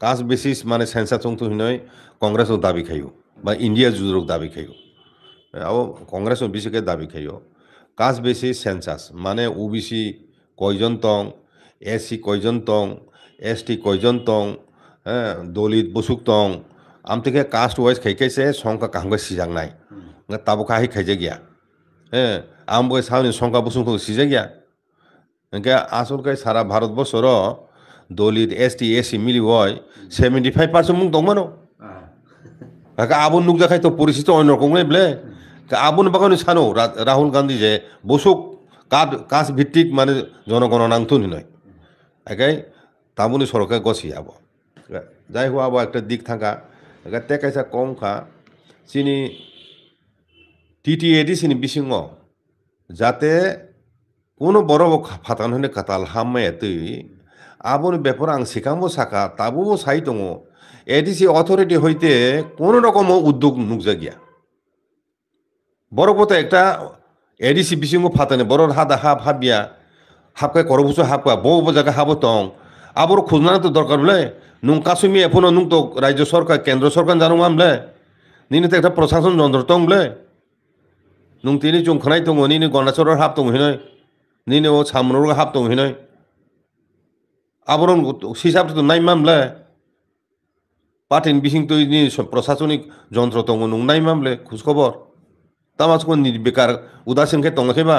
কাস্ট বেসিস মানে সেন্সাস সংতো হিনয় কংগ্রেস দাবি খাইও বা ইন্ডিয়া জুজরক দাবি খাইও আবো কংগ্রেস বিশেষকে দাবি খাইও কাস্ট বেসিস সেন্সাস মানে ওবিসি কয়জন তং এসসি কয়জন তং এসটি কয়জন তং হ্যাঁ দলিত বসুক তং আমতিকে কাস্ট ওয়াইজ খাইকাইছে সংখ্যা কাহামগাই সিজাংনাই তাবো কাহি খাইজে গিয়া হ্যাঁ আমবো সামনে সংখ্যা বসুক সিজে গিয়া ইনকা আসলকাই সারা ভারতবর্ষর দলিত এসটি এসসি মিলি হয় 75% মুখ দংমানো আবুন নুক দেখাই তো পরিস্থিতি অন্যরকম নাই বলে আবুন বাগানো সানো রাহুল গান্ধী যে বসুক কাস্ট ভিত্তিক মানে জনগণনা নাংথুন নয় একাই তাবুনি সরকার গছি আবো যাই হোক আবো একটা দিক থাকা তে কাইসা কম খা চিনি TTADC ni bisingo jate কোনো বড় ফাতান হনে কাতাল হাম্মায় তুই আবন ব্যাপার আং সিকামো সাকা তাবুও সাই দङ এডিসি অথরিটি হইতে কোন রকম উদ্যোগ নুকজা গিয়া বড় কথা একটা এডিসি বিসিঙ্গ ফাতানে বড় হাদা হাব হাবিয়া হাবকায় করবুসো হাবকা বউ জায়গা হাবো তং আবর খুঁজনা তো দরকার বলে নুং কাশ্মীর এখনো নুং তো রাজ্য সরকার কেন্দ্র সরকার জানো আমলে নিনে তো একটা প্রশাসন যন্ত্র তং বলে নুং তিনি চুংখানাই দङ নিনে গণাচরের হাব দङ হিনয় নিনে ও সামনের হাব দङ হিনয় আবরণ হিসাব তো নাই মামলে পাঠিন বিসিং তো প্রশাসনিক যন্ত্র দङ নুং নাই মামলে খোঁজখবর তামাজকো বেকার উদাসীনকে দङাखैबा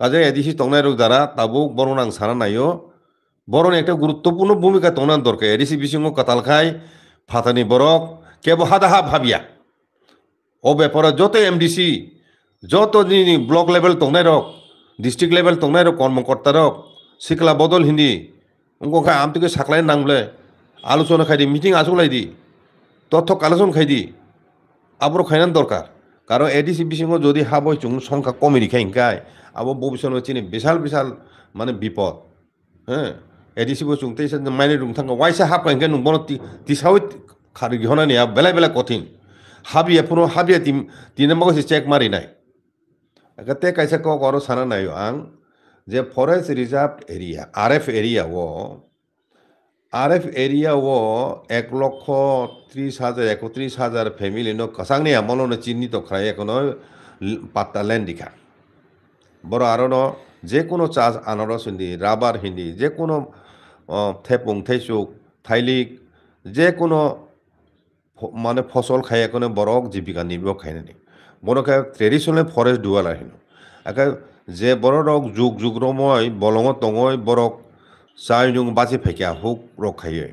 কাজে এডিসি দংনাই দ্বারা তাবো বড় নাং সানা নাইও বড় একটা গুরুত্বপূর্ণ ভূমিকা দংনার দরকার এডিসি বিসিং কাতালখাই ফাতানি বরক কেবল হাদা হাব ভাবিয়া ও ব্যাপারে যত এমডিসি যত ব্লক লেভেল দংনাই রক ডিস্ট্রিক্ট লেভেল দংনাই রক কর্মকর্তা রক সিকলা বদল হিন্দি উনকো আমতিকে সাকলাই নাংলে আলোচনা খাইদি মিটিং আসুলাই দি তথ্য কালেকশন খাইদি আবর খাইনান দরকার কারণ এডিসি বিসিং যদি হাবই চুং সংখ্যা কমে খাইনকাই আবো ভবিষ্যৎ চিনি বিশাল বিশাল মানে বিপদ হ্যাঁ এডিসি বো চুংতে মাইনে রুম থাকা ওয়াইসা হাব খাইনকে নুং বন তিসাও খারি গহনানি বেলা বেলা কঠিন হাবিয়া পুরো হাবিয়া তিন মাসে চেক মারি নাই তে কাইসা ক সানা নাই আং যে forest reserve area RF area ও 1,30,000 ফ্যামিলি নো কাসাংনি আমলনো চিহ্নিত খাই এখনো পাত্তা ল্যান্ড দিখা বড় আরো যে কোনো চাষ আনারস হিন্দি রাবার হিন্দি যে কোনো থেপুং থেসুক থাইলিক যে কোনো মানে ফসল খাই এখনো বড় জীবিকা নির্বাহ খাইনি বড় খাই ট্রেডিশনাল ফরেস্ট ডুয়ালার হিনো একে যে বড় রক যুগ যুগ রময় বলঙ তঙয় বরক চাই জুং বাঁচি ফেকিয়া হুক রক্ষাইয়ে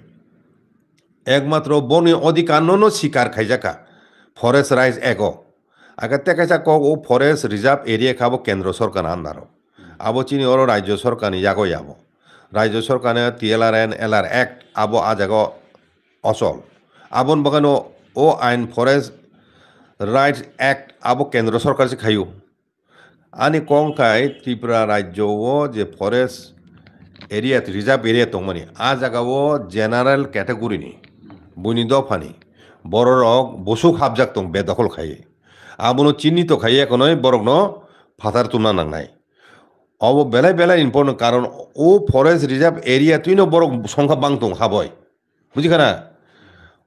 একমাত্র বনে অধিকান্ন শিকার খাইজাকা ফরেস্ট রাইটস এগো আগে তেকাইসা কক ও ফরেস্ট রিজার্ভ এরিয়া খাবো কেন্দ্র সরকার আন্দারো আবো চিনি ওর রাজ্য সরকারনি জাগো যাবো রাজ্য সরকারে TLRN LR অ্যাক্ট আবো আজাগো অচল আবন বাগানো ও আইন ফরেস্ট রাইটস অ্যাক্ট আবো কেন্দ্র সরকার সে খাইও আনি কংকাই ত্রিপুরা রাজ্য ও যে ফরেস্ট এরিয়া রিজার্ভ এরিয়া দংমানি আ জায়গাও জেনারেল ক্যাটাগরিনি বইনি দফানি বড় রক বসুক হাবজাক দं বেদখল খাইয়ে আবনো চিহ্নিত খাইয়ে এখনই বরক ন ফাতার তুলনা নাংনাই অব বেলায় বেলায় ইম্পর্টেন্ট কারণ ও ফরেস্ট রিজার্ভ এরিয়া তুই বড় সংখ্যা বাং দं হাবয় বুঝিখানা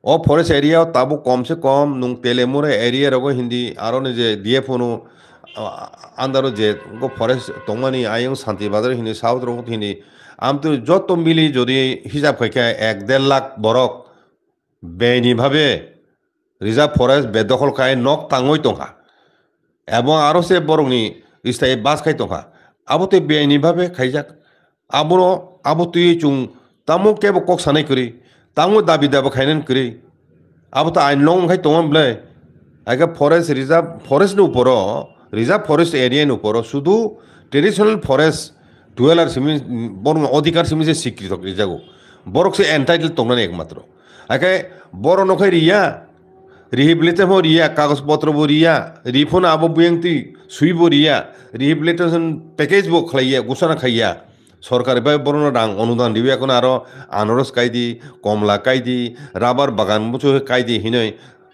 ও ফরেস্ট এরিয়া তাবো কমসে কম নুং তেলেমুরে এরিয়া রগো হিন্দি আরো যে দিয়ে ফোনো আন্দারো যে ফরেস্ট দংমানি আইং শান্তি বাজার হিন্দি সাউথ রঙ হিন্দি আমতো যত মিলি যদি হিসাব খাইখা 1-1.5 লাখ বরক বেআইনিভাবে রিজার্ভ ফরেস্ট বেদখল খাই নক তাঙই দংহা এবং আরো সে বরংনি স্থায়ী বাস খাই দংহা আবতে বেআইনিভাবে খাইজাক আবো তুই চুং তামো কেবো কক সানাই করি তামো দাবি দাবো খাইনান করি আবতো আইন নং খাই দংম বলে আগে ফরেস্ট রিজার্ভ ফরেস্টনি উপর রিজার্ভ ফরেস্ট এরিয়ানি উপর শুধু ট্রেডিশনাল ফরেস্ট ডুয়েলার সিমি বরং অধিকার সিমি যে স্বীকৃত যাগো বরক সে এন্টাইটেল দংনানি একমাত্র আগে বড় নখাই রিয়া রিহেবিলিটেশন রিয়া কাগজপত্র রিয়া রিফোন আবো বুয়েংতি সুইব রিয়া রিহেবিলিটেশন প্যাকেজ বো খাইয়া ঘোষণা খাইয়া সরকার বড় রাং অনুদান দিবে এখন আরো আনারস কাইদি কমলা কাইদি রাবার বাগান মুচো কাইদি হিনই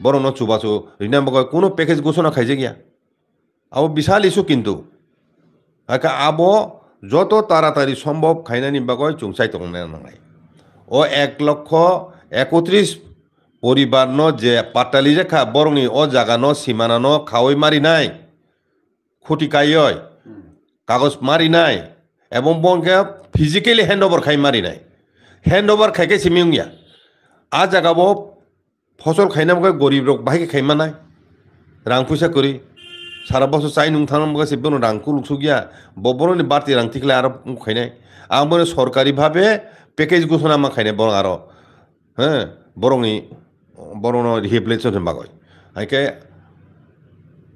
বড় ন চুবাচো রিনা বাগায় কোনো প্যাকেজ ঘোষণা খাইছে গিয়া আবো বিশাল ইস্যু কিন্তু আগে আবো যত তাড়াতাড়ি সম্ভব খাইনানি বাগয় চুংসাই দংনাই নাঙাই ও 1,31,000 পরিবার ন যে পাটালি রেখা বরংনি ও জায়গা ন সীমানা ন খাওয়াই মারি নাই খুঁটি কাইয় কাগজ মারি নাই এবং বনকে ফিজিক্যালি হ্যান্ড ওভার খাই মারি নাই হ্যান্ড ওভার খাইকে সিমিয়া আ জায়গাবো ফসল খাইনামকে গরিব রক বাহিকে খাইমা নাই রাং পয়সা করি সারা বছর চাই নুং থানামকে সেবেন রাংকু লুকসু গিয়া বড়নি বাড়তি রাং ঠিকলে আরো খাইনাই আমার সরকারিভাবে প্যাকেজ ঘোষণা মা খাইনাই বরং আরো হ্যাঁ বরংনি বড় রিহেবিলিটেশন বাগয় হাইকে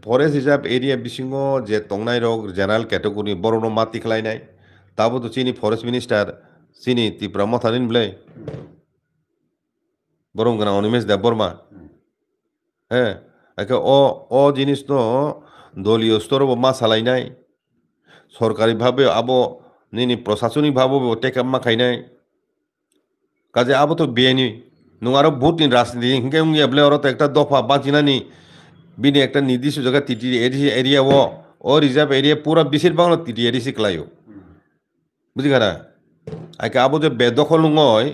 ফরেস্ট রিজার্ভ এরিয়া বিসিঙ্গ যে দংনাই রক জেনারেল ক্যাটাগরি বড় মাতি খেলাইনাই তাবো তো চিনি ফরেস্ট মিনিস্টার চিনি ত্রিপুরা মথানিন বলে বরং গোনা অনিমেষ দেববর্মা হ্যাঁ একে ও জিনিস তো দলীয় স্তর মা সালাইনাই সরকারিভাবে আবো নিনি প্রশাসনিকভাবে টেকআপ মা খাইনাই কাজে আবো তো বেনি নং আরো বহুত দিন রাজনীতি হিংকে উঙ্গি এবলে ওরা তো একটা দফা বাঁচিনানি বিনি একটা নির্দিষ্ট জায়গা টিটি এরিয়া ও রিজার্ভ এরিয়া পুরা বেশিরভাগ টিটি এরিয়া শিখলাইও বুঝি খারা আইকে আবো যে বেদখল নয়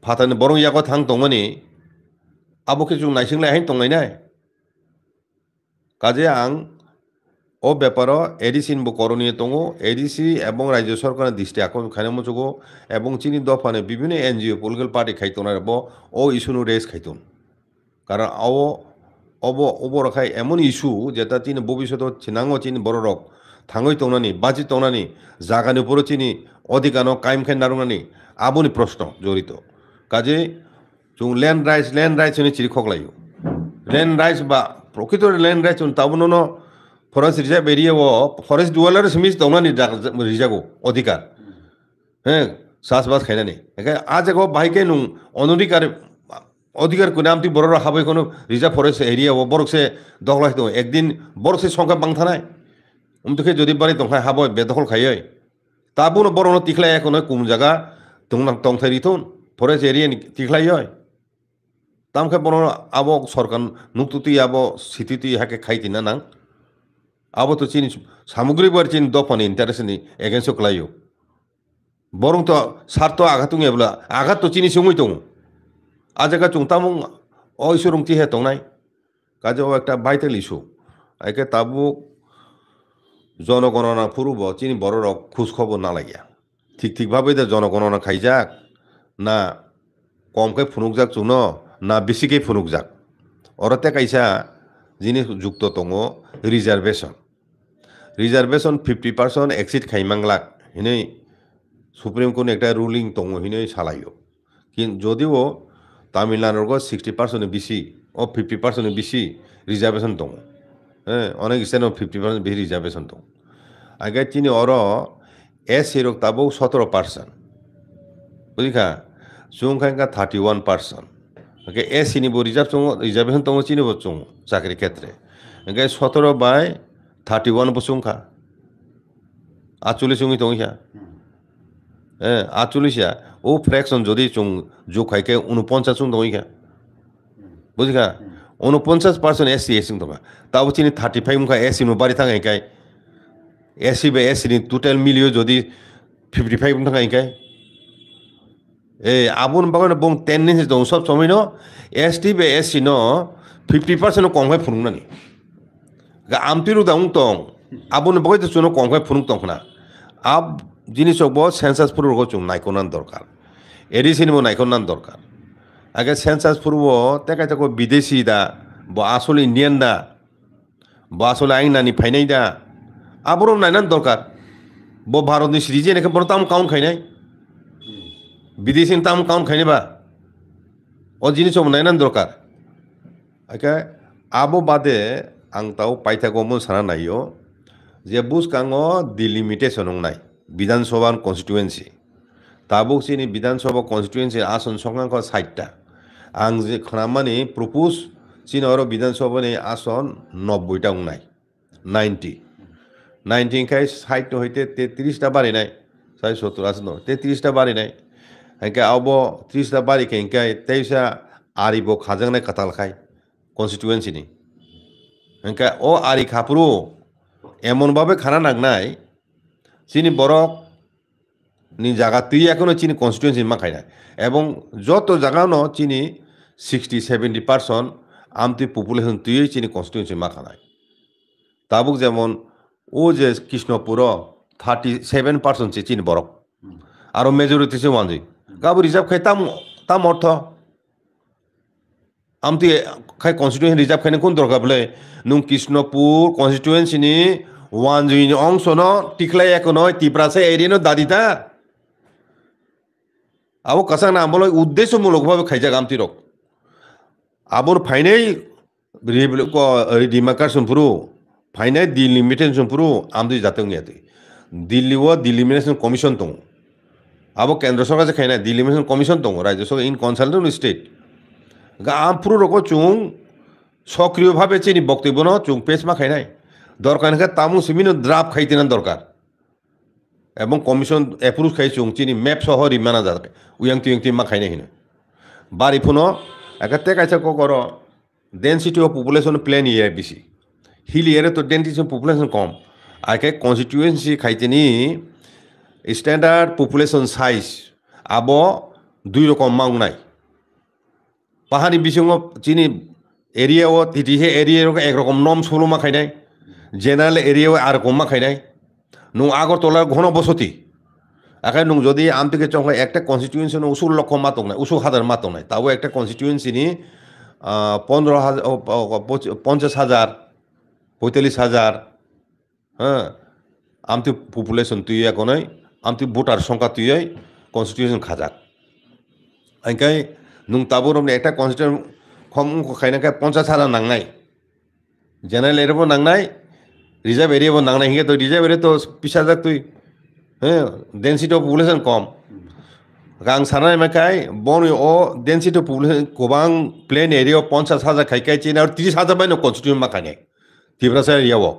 ফাতানি বরং ইয়াকো থাং দংমানি আবো কিছু নাইসিংলাই হাইন দंनाय নাই কাজে আং ও ব্যাপারও এডিসিনবো করণীয় দङ এডিসি এবং রাজ্য সরকারের দৃষ্টি আকর্ষণ খাইনামুচুগো এবং চিনি দফানে বিভিন্ন এনজিও পলিটিক্যাল পার্টি খাইতনার ও ইস্যুনু রেস খাইতুন কারণ অবরখাই এমন ইস্যু যেটা চিনি ভবিষ্যৎ চিনাঙ্গ চিনি বড় রক থাঙই তংনানি বাজি তংনানি জাগানি উপরে চিনি অধিকানো কায়েম খাই নারুনানি আবনি প্রশ্ন জড়িত কাজে जों ল্যান্ড রাইটস চিরি খগলাইও ল্যান্ড রাইটস বা প্রকৃত ল্যান্ড রাইটস তাবনো ফরেস্ট রিজার্ভ এরিয়া ফরেস্ট ডুয়ালার সিমিস দংনানি রিজাগো অধিকার হ্যাঁ চাষবাস খাইনানি আজ এগো বাহিকে নুং অনধিকার অধিকার কোনে আমতি বড় হাবাই কোনো রিজার্ভ ফরেস্ট এরিয়া বরকসে দখলাই দं একদিন বরকসে সংখ্যা বাংথানাই উমতকে যদি বাড়ি দंखाय হাবয় বেদখল খাইয় তাবুনো বড় তিখলাই এখন কুম জায়গা দंथारिथुन ফরেস্ট এরিয়া তিখলাই তামখে বড় আবো সরকার নুক্তুতি আবো স্থিতি হাকে খাইতিনা নাং আবো তো চিনি সামগ্রিক বার চিনি দফানি ইন্টারেস্টনি এগেন্স্ট ক্লাইও বরং তো স্বার্থ আঘাতুং এবলা আঘাত তো চিনি সঙ্গই দं আজাগা চুংতামুং অইসুরুংতি হে দंनाय কাজে ও একটা ভাইটাল ইস্যু একে তাবুক জনগণনা ফুরুব চিনি বড় রক খোঁজ খবর না লাগিয়া ঠিকভাবে জনগণনা খাইজাক না কমকে ফুনুকজাক চুন না বেশিকে ফুনুকজাক অরতে কাইসা জিনিস যুক্ত দङ রিজার্ভেশন 50% এক্সিট খাইমাংলাক হিनै সুপ্রিম কোর্ট একটা রুলিং দङ হিनै সালাইও কিন্তু যদিও তামিলনাড়ুর 60% বেশি ও 50% বেশি রিজার্ভেশন দङ হ্যাঁ অনেক স্থানে 50% বেশি রিজার্ভেশন দङ আগে চিনি অর এসি রক তাবো 17% বুঝিখা জুংখাঙ্কা 31% ওকে এসি নিবো রিজার্ভেশন দङ চিনিব চুং চাকরি ক্ষেত্রে ওকে 17/31 বসুংখা 48 চুঙি দংইয়া হ্যাঁ 48 ও ফ্র্যাকশন যদি চুং জুখাইকে 49 চুং দংইয়া বুঝিখা 49% এসি দङा তাবো চিনি 35 মুখা এসি নো বাড়ি থাঙাইকাই এসি বে এসি নি টোটাল মিলিও যদি 55 থাঙাইকাই আবুন বাগান বং টেন্ডেন্সি দं সব সময় এসটি বে এসি 50% কমখাই ফুরুংনানি আমতিরু দাং দं আবুন বাগাই তো চুনো কমখাই ফুরুং দंखना আব জিনিস বো সেন্সাস ফুরুগ চুং নাইকোনান দরকার এডিসিনিবো নাইকোনান দরকার আগে সেন্সাস ফুরুব তেকাই তাকো বিদেশি দা বা আসলে ইন্ডিয়ান দা বা আসলে আইনানি ফাইনাই দা আবরম নাইনান দরকার বো ভারতনি সিরিজেন একে বড় তাম কাউন্ট খাইনাই বিদেশি তাম কাউন্ট খাইনেবা ও জিনিস নাইনান দরকার আগে আবো বাদে আং তাও পাইথাগমন সানা নাইও যে বুসকাঙো ডিলিমিটেশন নাই বিধানসভা কনস্টিটুয়েন্সি তাবুক চিনি বিধানসভা কনস্টিটুয়েন্সি আসন সংখ্যাঙ্ক 60টা आं जे खालामनानै प्रपोज चिन आरो विधानसभानि आसन 90टा उनाय 90 खाय 60 हইতে 33টা বাড়িনাय 70 आसन 33টা বাড়িনাय हायके आवबो 30টা বাড়ি केंकाय 23টা आरिबो खाजांनाय खातालखाय कनस्टिट्युएन्सिनि हायके ओ आरि खापुरु एमनभाবে खाना नांनाय चिनि बरक नि জায়গা তুই এখনো চিনি কনস্টিটুয়েন্সি মাখায় না এবং যত জায়গানো চিনি 60-70% আমতি পপুলেশন তুই চিনি কনস্টিটুয়েন্সি মাখানায় তাবুক যেমন ও যে কৃষ্ণপুর 37% চিনি বরক আর মেজরিটি সে ওয়ানজি গাবু রিজার্ভ খাই তাম অর্থ আমতি খাই কনস্টিটুয়েন্সি রিজার্ভ খাইনে কোন দরকার বলে নুং কৃষ্ণপুর কনস্টিটুয়েন্সিনি ওয়ানজিনি অংশ ন টিকলাই এখনো তিপ্রাসে এরিয়ানো দাদিতা আবো কাসাং না আমলো উদ্দেশ্যমূলকভাবে খাইজাক আমতিরক আবর ফাইনাই ডিমার্কেশন পুরো ফাইনাই ডিলিমিটেশন পুরো আমদি জাতং নিয়াতে দিল্লিও ডিলিমিটেশন কমিশন দं আবো কেন্দ্র সরকার খাইনা ডিলিমিটেশন কমিশন দं রাজ্য সরকার इन कनसाल्टेंट स्टेट आम पुरो रको चुं সক্রিয়ভাবে চিনি বক্তব্য ন চুং পেস মা খাইনাই দরকার নাকি তামু সিমিনো ড্রাফট খাইতে না দরকার এবং কমিশন এপ্রুভ খাই চুং চিনি ম্যাপ সহ রিমানা যাবে উয়াং তুয়াং মা খাইনাই হিনো বাড়ি ফুনো একাতে কাইসা কর ডেন্সিটি অফ পপুলেশন প্লেন ইয়ে বেশি হিল ইয়ে তো ডেন্সিটি পপুলেশন কম আগে কনস্টিটিউয়েন্সি খাইতেনি স্ট্যান্ডার্ড পপুলেশন সাইজ আবো 2 রকম মাংনাই পাহাড়ি বিসঙ্গ চিনি এরিয়াও তিতিহে এরিয়া একরকম নম ষোলো মা খাইনাই জেনারেল এরিয়াও আর রকম মা খাইনাই নো আগরতলার ঘন বসতি এখন নো যদি আমতিকে চং একটা কনস্টিটিউয়েন্সি উসুর লক্ষ মা তং নাই উসুর হাজার মা তং নাই তাও একটা কনস্টিটিউয়েন্সি নি 15,000 50,000 45,000 হ্যাঁ আমতি পপুলেশন তুই এখনই আমতি ভোটার সংখ্যা তুই কনস্টিটিউশন খাজাক আইকাই নুং তাবুর একটা কনস্টিটিউশন খম খাইনাখাय 50,000 নাংনাই জেনারেল এরিয়াবো নাংনাই রিজার্ভ এরিয়াবো নাংনাই হিঙ্গে তো রিজার্ভ এরিয়া তো 20,000 তুই হ্যাঁ ডেন্সিটি অফ পপুলেশন কম গাং সানাই মাখাই বন ও ডেন্সিটি অফ পপুলেশন গোबां প্লেন এরিয়া 50,000 খাইকাই চিন আর 30,000 বাইনো কনস্টিটিউশন মাখানে তিব্রাসা এরিয়াবো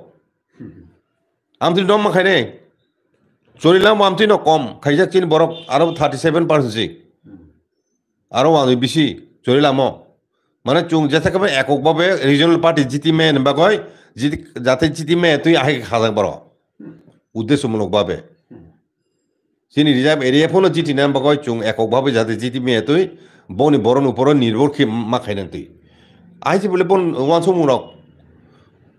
আমতি দম মাখাইনে চলিলাম আমতি ন কম খাইজাক চিন বরক আরো 37% সি আরো আমি বেশি চলিলাম মানে চুং যেথাকে এককভাবে রিজনাল পার্টি জিতি মেন বা কয় জিতি যাতে জিতি মে তুই আহে খাজাক বড় উদ্দেশ্যমূলকভাবে চিনি রিজার্ভ এরিয়া ফোনও জিতি নাম বা কয় চুং এককভাবে যাতে জিতি মে তুই বনি বরণ উপর নির্ভর খে মাখাইনান তুই আইছি বলে বন ওয়ানসমুরক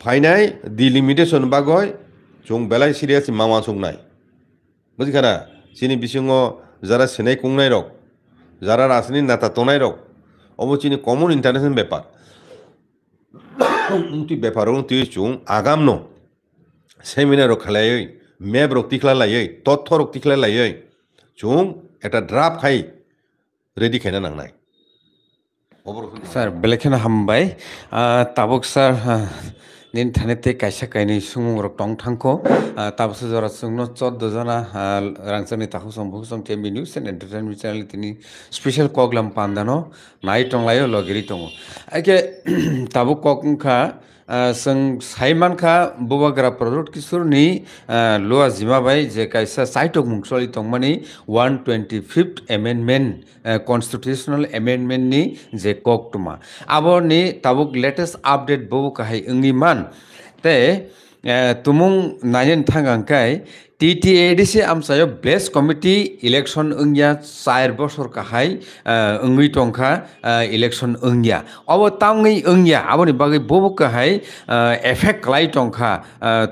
ফাইনাই দি লিমিটেশন বা কয় চুং বেলাই সিরিয়াস মামা চুং নাই বুঝিখানা চিনি বিসঙ্গ যারা সেনাই কুংনাই রক যারা রাজনীতি নেতা তোনাই রক অবচিনি কমন ইন্টারন্যাশনাল ব্যাপার তুই ব্যাপার তুই চুং আগাম ন সেমিনার খালাই মেপ রক তিখলাই তথ্য রক তিখলাই চুং একটা ড্রাফট খাই রেডি খাইনা নাংনাই স্যার বেলেখানে হামবাই তাবক sir nin thane te kaisa kaini sumung rok tong thangko tabse jora sungno 14 jana rangchani tahu sambhu song tv news and entertainment channel tini special koglam pandano nai tonglayo logiri tongo ake tabu kokungkha sung saiman kha bubagra product kisurni loa jima bai je kaisa saitok mungsolli tongmani 125th amendment constitutional amendment ni je koktuma aboni tabuk latest update bobu kahai ungi man te tumung nayen thangangkai TTADC amsayo bless committee election ungya 4 bosor kahai ungui tongkha election ungya abo tangi ungya aboni bagi bobu kahai effect lai tongkha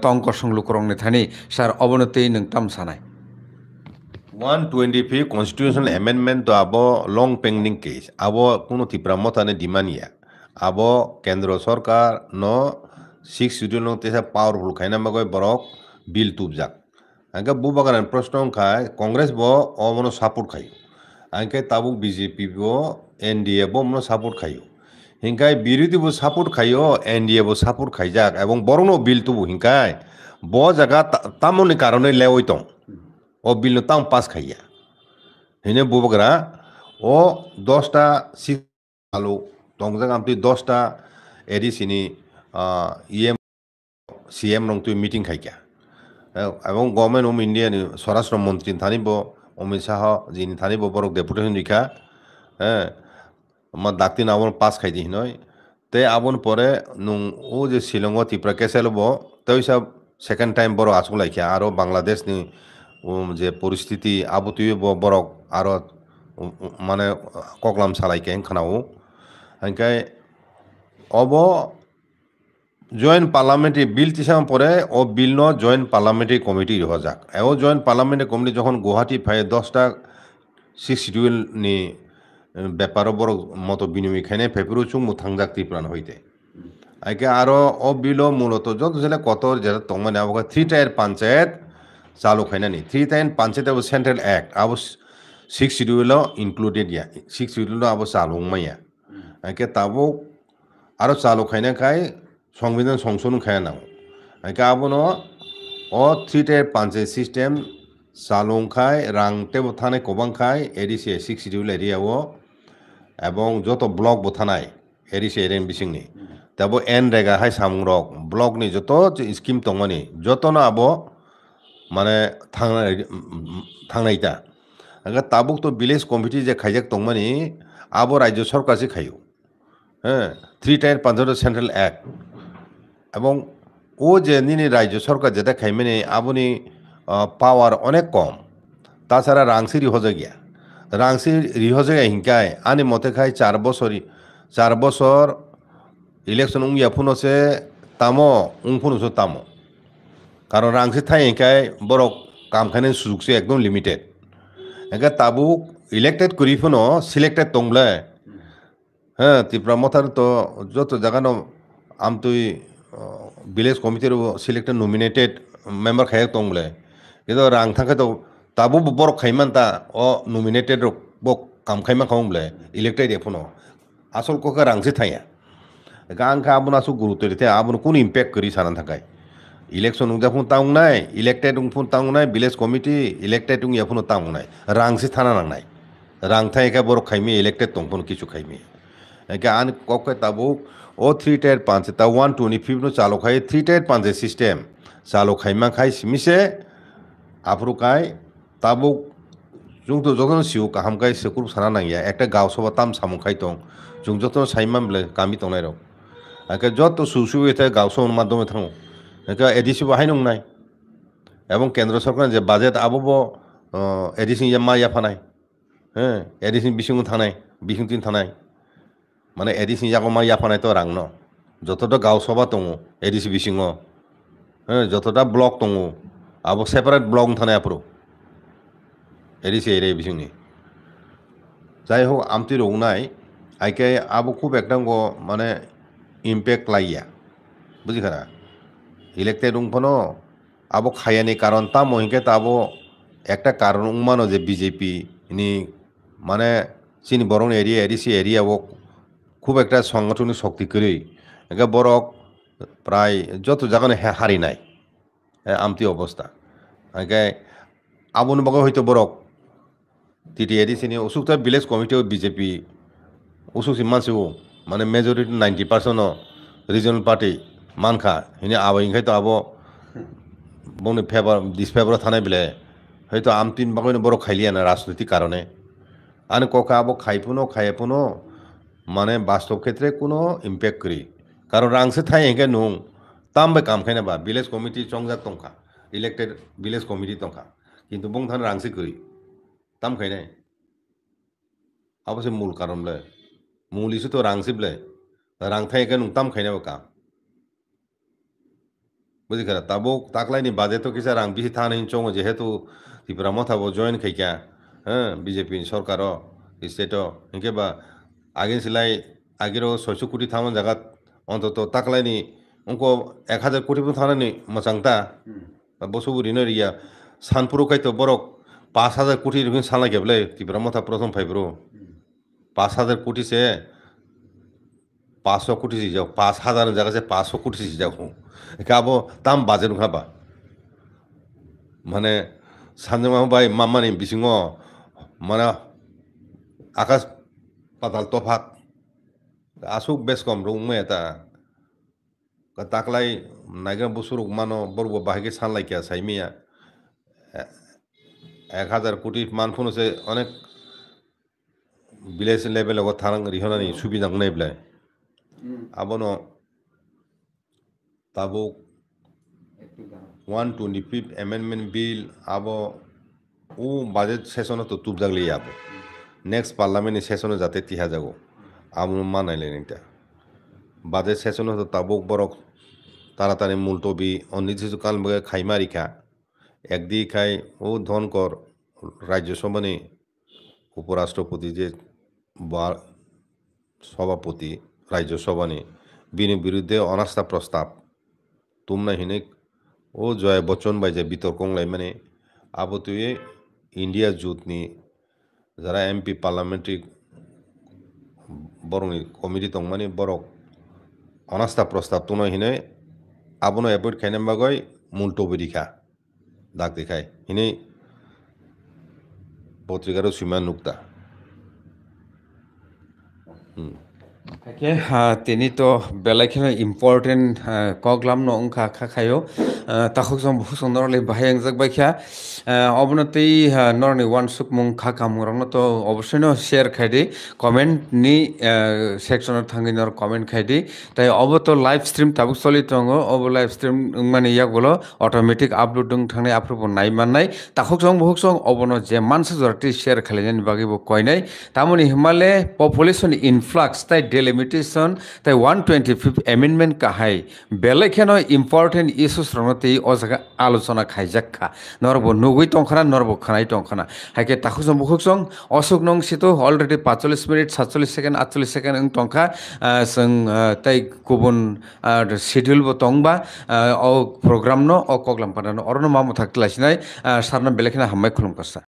tongko songlukrong ni thani sir obonotei nung tam sanai 125 constitutional amendment to abo long pending case abo kuno tipramotane dimania abo kendro sarkar no 6 schedule no tesa powerful khaina magoi borok bill tubjak anke bubagaran proshno khai congress bo omono support khayo anke tabuk bjp bo nda bo mono support khayo hinkai birodi bo support khayo nda bo support khaijak ebong borono bill tubu hinkai bo jaga tamoni karone lewoi tong O bill তাং pass খাইয়া হেনে বুবগরা ও 10টা আলো তংজাং আমতি 10টা এডিসিনি EM CM রং তুই meeting খাইয়া এবং government of India নি স্বরাষ্ট্র মন্ত্রী থানিব অমিত শাহ যিনি থানিব বড় ডেপুটেশন দিখা হ্যাঁ আমার দাক্তি নাবন পাস খাইদি নয় তে আবন পরে নুং ও যে শিলং ত্রিপুরা কেসেলব তেই সব সেকেন্ড টাইম বড় আসুন লাইখা আরো বাংলাদেশ নি যে পরিস্থিতি আবুতুই বরক আরো মানে ককলাম সালাইকে খানাও হাইকাই অব জয়েন্ট পার্লামেন্টারি বিল তিসাম পরে ও বিল ন জয়েন্ট পার্লামেন্টারি কমিটি হজাক এও জয়েন্ট পার্লামেন্টারি কমিটি যখন গুয়াহাটি ফাই 10টা 6 শিডিউল নি ব্যাপার বড় মতো বিনিময় খাইনে ফেব্রুয়ারি চুং মুথাংজাক ত্রিপুরান হইতে আইকে আরো ও বিল মূলত যত ছেলে কত যেটা তংমানে আবগা 3 টায়ার পঞ্চায়েত চালু খাইনানি 3 টাইম পঞ্চায়েত আবো সেন্ট্রাল অ্যাক্ট আবো 6 শিডিউল ইনক্লুডেড ইয়া 6 শিডিউল আবো চালু মাইয়া আইকে তাবো আরো চালু খাইনা খাই সংবিধান সংশোধন খায় নাও আইকে আবনো ও 3 টায়ার পঞ্চায়েত সিস্টেম চালু খাই রাংতে বথানে কবাং খাই এডিসি 6 শিডিউল এরিয়াও এবং যত block বথানাই ADC এরেন বিসিংনি tabo en rega hai samung rok block ni joto scheme tongmani joto na abo মানে থাংনাই তা আগে তাবুক তো ভিলেজ কমিটি যে খাইজাক তংমানি আবো রাজ্য সরকার সে খাইও হ্যাঁ 3 টায়ার পাঞ্জাব সেন্ট্রাল অ্যাক্ট এবং ও যে নিনি রাজ্য সরকার যেটা খাইমেনি আবনি পাওয়ার অনেক কম তাছাড়া রাংসি রিহজে গিয়া রাংসি রিহজে হিংকায় আনি মতে খাই 4 বছর ইলেকশন উংয়া ফুনছে তামো উংফুনছো তামো কারণ রাংসি থাই হিংকায় বড় কাম খাইনে সুযোগছে একদম লিমিটেড একা তাবুক ইলেক্টেড করি ফুনো সিলেক্টেড তংলে হ্যাঁ ত্রিপুরা মথার তো যত জায়গানো আম তুই ভিলেজ কমিটির সিলেক্টেড নমিনেটেড মেম্বার খাই তংলে কিন্তু রাং থাকা তো তাবু বড় খাইমান তা ও নমিনেটেড বক কাম খাইমান খাওংলে ইলেক্টেড এফুনো আসল কোকা রাংসি থাইয়া গান খা আবুন আসু গুরুত্ব দিতে আবুন কোন ইম্প্যাক্ট করি সারান থাকায় ইলেকশন উংজাফুন তাংনাই ইলেক্টেড উংফুন তাংনাই ভিলেজ কমিটি ইলেক্টেড উং ইয়াফুনো তাংনাই রাংসি থানা নাংনাই রাং থাই একা বড় খাইমি ইলেক্টেড তংফুন কিছু খাইমি একা আন ককে তাবুক ও 3 টায়ার পাঁচ তা 125 নো চালু খাই 3 টায়ার পাঁচ সিস্টেম চালু খাইমা খাই সিমিসে আফরু খাই তাবুক जों तो যখন সিউ কাহাম খাই সেকুর সানা নাইয়া একটা গাঁও সভা তাম সামু খাই তং जों যত সাইমাম বলে কামি তংনাই রক একা যত সুসু এতে গাঁও সভার মাধ্যমে থাঙো একা এডিসি বাহাই নং নাই এবং কেন্দ্র সরকার যে বাজেট আবব এডিসি মা ইয়াফানাই হ্যাঁ এডিসি বিসিং থানাই বিসিং তিন থানাই মানে এডিসি যাকো মা ইয়াফানাই তো রাং ন যতটা গাঁও সভা দङ এডিসি বিসিং হ্যাঁ যতটা ব্লক দङ আবো সেপারেট ব্লক থানাই আপরো এডিসি এরে বিসিংনি যাই হোক আমতি রংনাই আইকে আবো খুব একটা মানে ইম্প্যাক্ট লাইয়া বুঝিখানা ইলেক্টেড উংফনো আবো খায়ানি কারণ তা মহিকে তাবো একটা কারণ উংমানো যে বিজেপি নি মানে চিনি বরং এরিয়া এডিসি এরিয়া ও খুব একটা সাংগঠনিক শক্তি করি একে বরক প্রায় যত জায়গায় হারি নাই আমতি অবস্থা একে আবুন বাগে হয়তো বরক টিটি এডিসি নি অসুখটা ভিলেজ কমিটিও বিজেপি অসুখি মানসিও মানে মেজরিটি 90% রিজনাল পার্টি মানখা হিনে আবো ইংখাই তো আবো বনে ফেভার ডিসফেভার থানাই বলে হয়তো আমতিন বাগৈনো বড় খাইলিয়া না রাজনৈতিক কারণে আনে ককা আবো খাইপুনো খাইপুনো মানে বাস্তব ক্ষেত্রে কোনো ইম্প্যাক্ট করি কারণ রাংসে থাই হেঁকে নুং তামবে কাম খাই না বা ভিলেজ কমিটি চংজাক তংখা ইলেক্টেড ভিলেজ কমিটি তংখা কিন্তু বং থান রাংসে করি তাম খাই নাই অবশ্য মূল কারণ বলে মূল ইস্যু তো রাংসি বলে রাং থাই হেঁকে নুং তাম খাই না কাম বুঝি খারা তাবো তাকলাইনি বাজে তো কিসা রাং বিসি থান হিন চঙ যেহেতু ত্রিপুরা মথাবো জয়েন খাইকা হ্যাঁ বিজেপি সরকার স্টেট হিংকে বা আগে সিলাই আগেরও 600 কোটি থামান জায়গা অন্তত তাকলাইনি উনকো 1000 কোটি থানানি মচাংতা বসুবুরিনো রিয়া সানপুরো খাইতো বরক 5000 কোটি রকম সালা গেবলে ত্রিপুরা মথা প্রথম ফাইব্রো 5000 কোটি সে 500 কোটি যাও 5000 জায়গা সে 500 কোটি যাও কাবো তাম বাজেট খাবা মানে সানজমা বাই মামানি বিসিङ মানে আকাশ পাতাল তফাত আসুক বেশ কম রুমে এটা তাকলাই নাইগ্রাম বসুর মানো বড় বাহিকে সানলাইকিয়া সাইমিয়া 1000 কোটি মানফুন হচ্ছে অনেক ভিলেজ লেভেল থানাং রিহনানি সুবিধা নাইবলে আবনো তাবো 125 amendment bill abo ও বাজেট সেশনে তো তুব জাগলি আবো নেক্সট পার্লামেন্ট সেশনে যাতে তিহা যাগো আমু মানাইলে এটা বাজেট সেশনে তো তাবো বরক তাড়াতাড়ি মুলতবি অনির্দিষ্টকাল খাইমারিখা একদিকে খাই ও ধনকর রাজ্যসভানি উপরাষ্ট্রপতি যে সভাপতি রাজ্যসভানি বিনি বিরুদ্ধে অনাস্থা প্রস্তাব তোমরা হিনেক ও জয় বচ্চন বাই যে বিতর্ক মানে আবো তুই ইন্ডিয়া জুথনি যারা এমপি পার্লামেন্টারি বরং কমিটি দं মানে বরক অনাস্থা প্রস্তাব তোনো হিনে আবনো এপয়েন্ট খাইনাম বাগৈ মুলতবি দিখা দাগ দেখায় হিনে পত্রিকারও সীমা নুক্তা Oke, tini to belakina important koglam no ongka khakayo takhok jong busong norle bahayang jak baikha obonotei norni one suk mung khakam rang to obosai no share khaidi comment ni section thangi nor comment khaidi tai obo to live stream tabuk soli tongo obo live stream mane yakbolo automatic upload dung thangnai approval nai mannai takhok jong busong obono je mansa jorti share khaileni bagi bo koinai tamoni himale population influx tai delimitation tai 125th amendment kahai belekeno important issues ronoti o jaga alochona khaijakha norbo nugui tongkhana norbo khanai tongkhana haike takhujong bukhujong osuk nong situ already 45 minute 47 second 48 second ong tongkha sung tai kubun schedule bo tongba o program no o koglam panano orono mamu thakla sinai sarna belekena hammai khulum kasa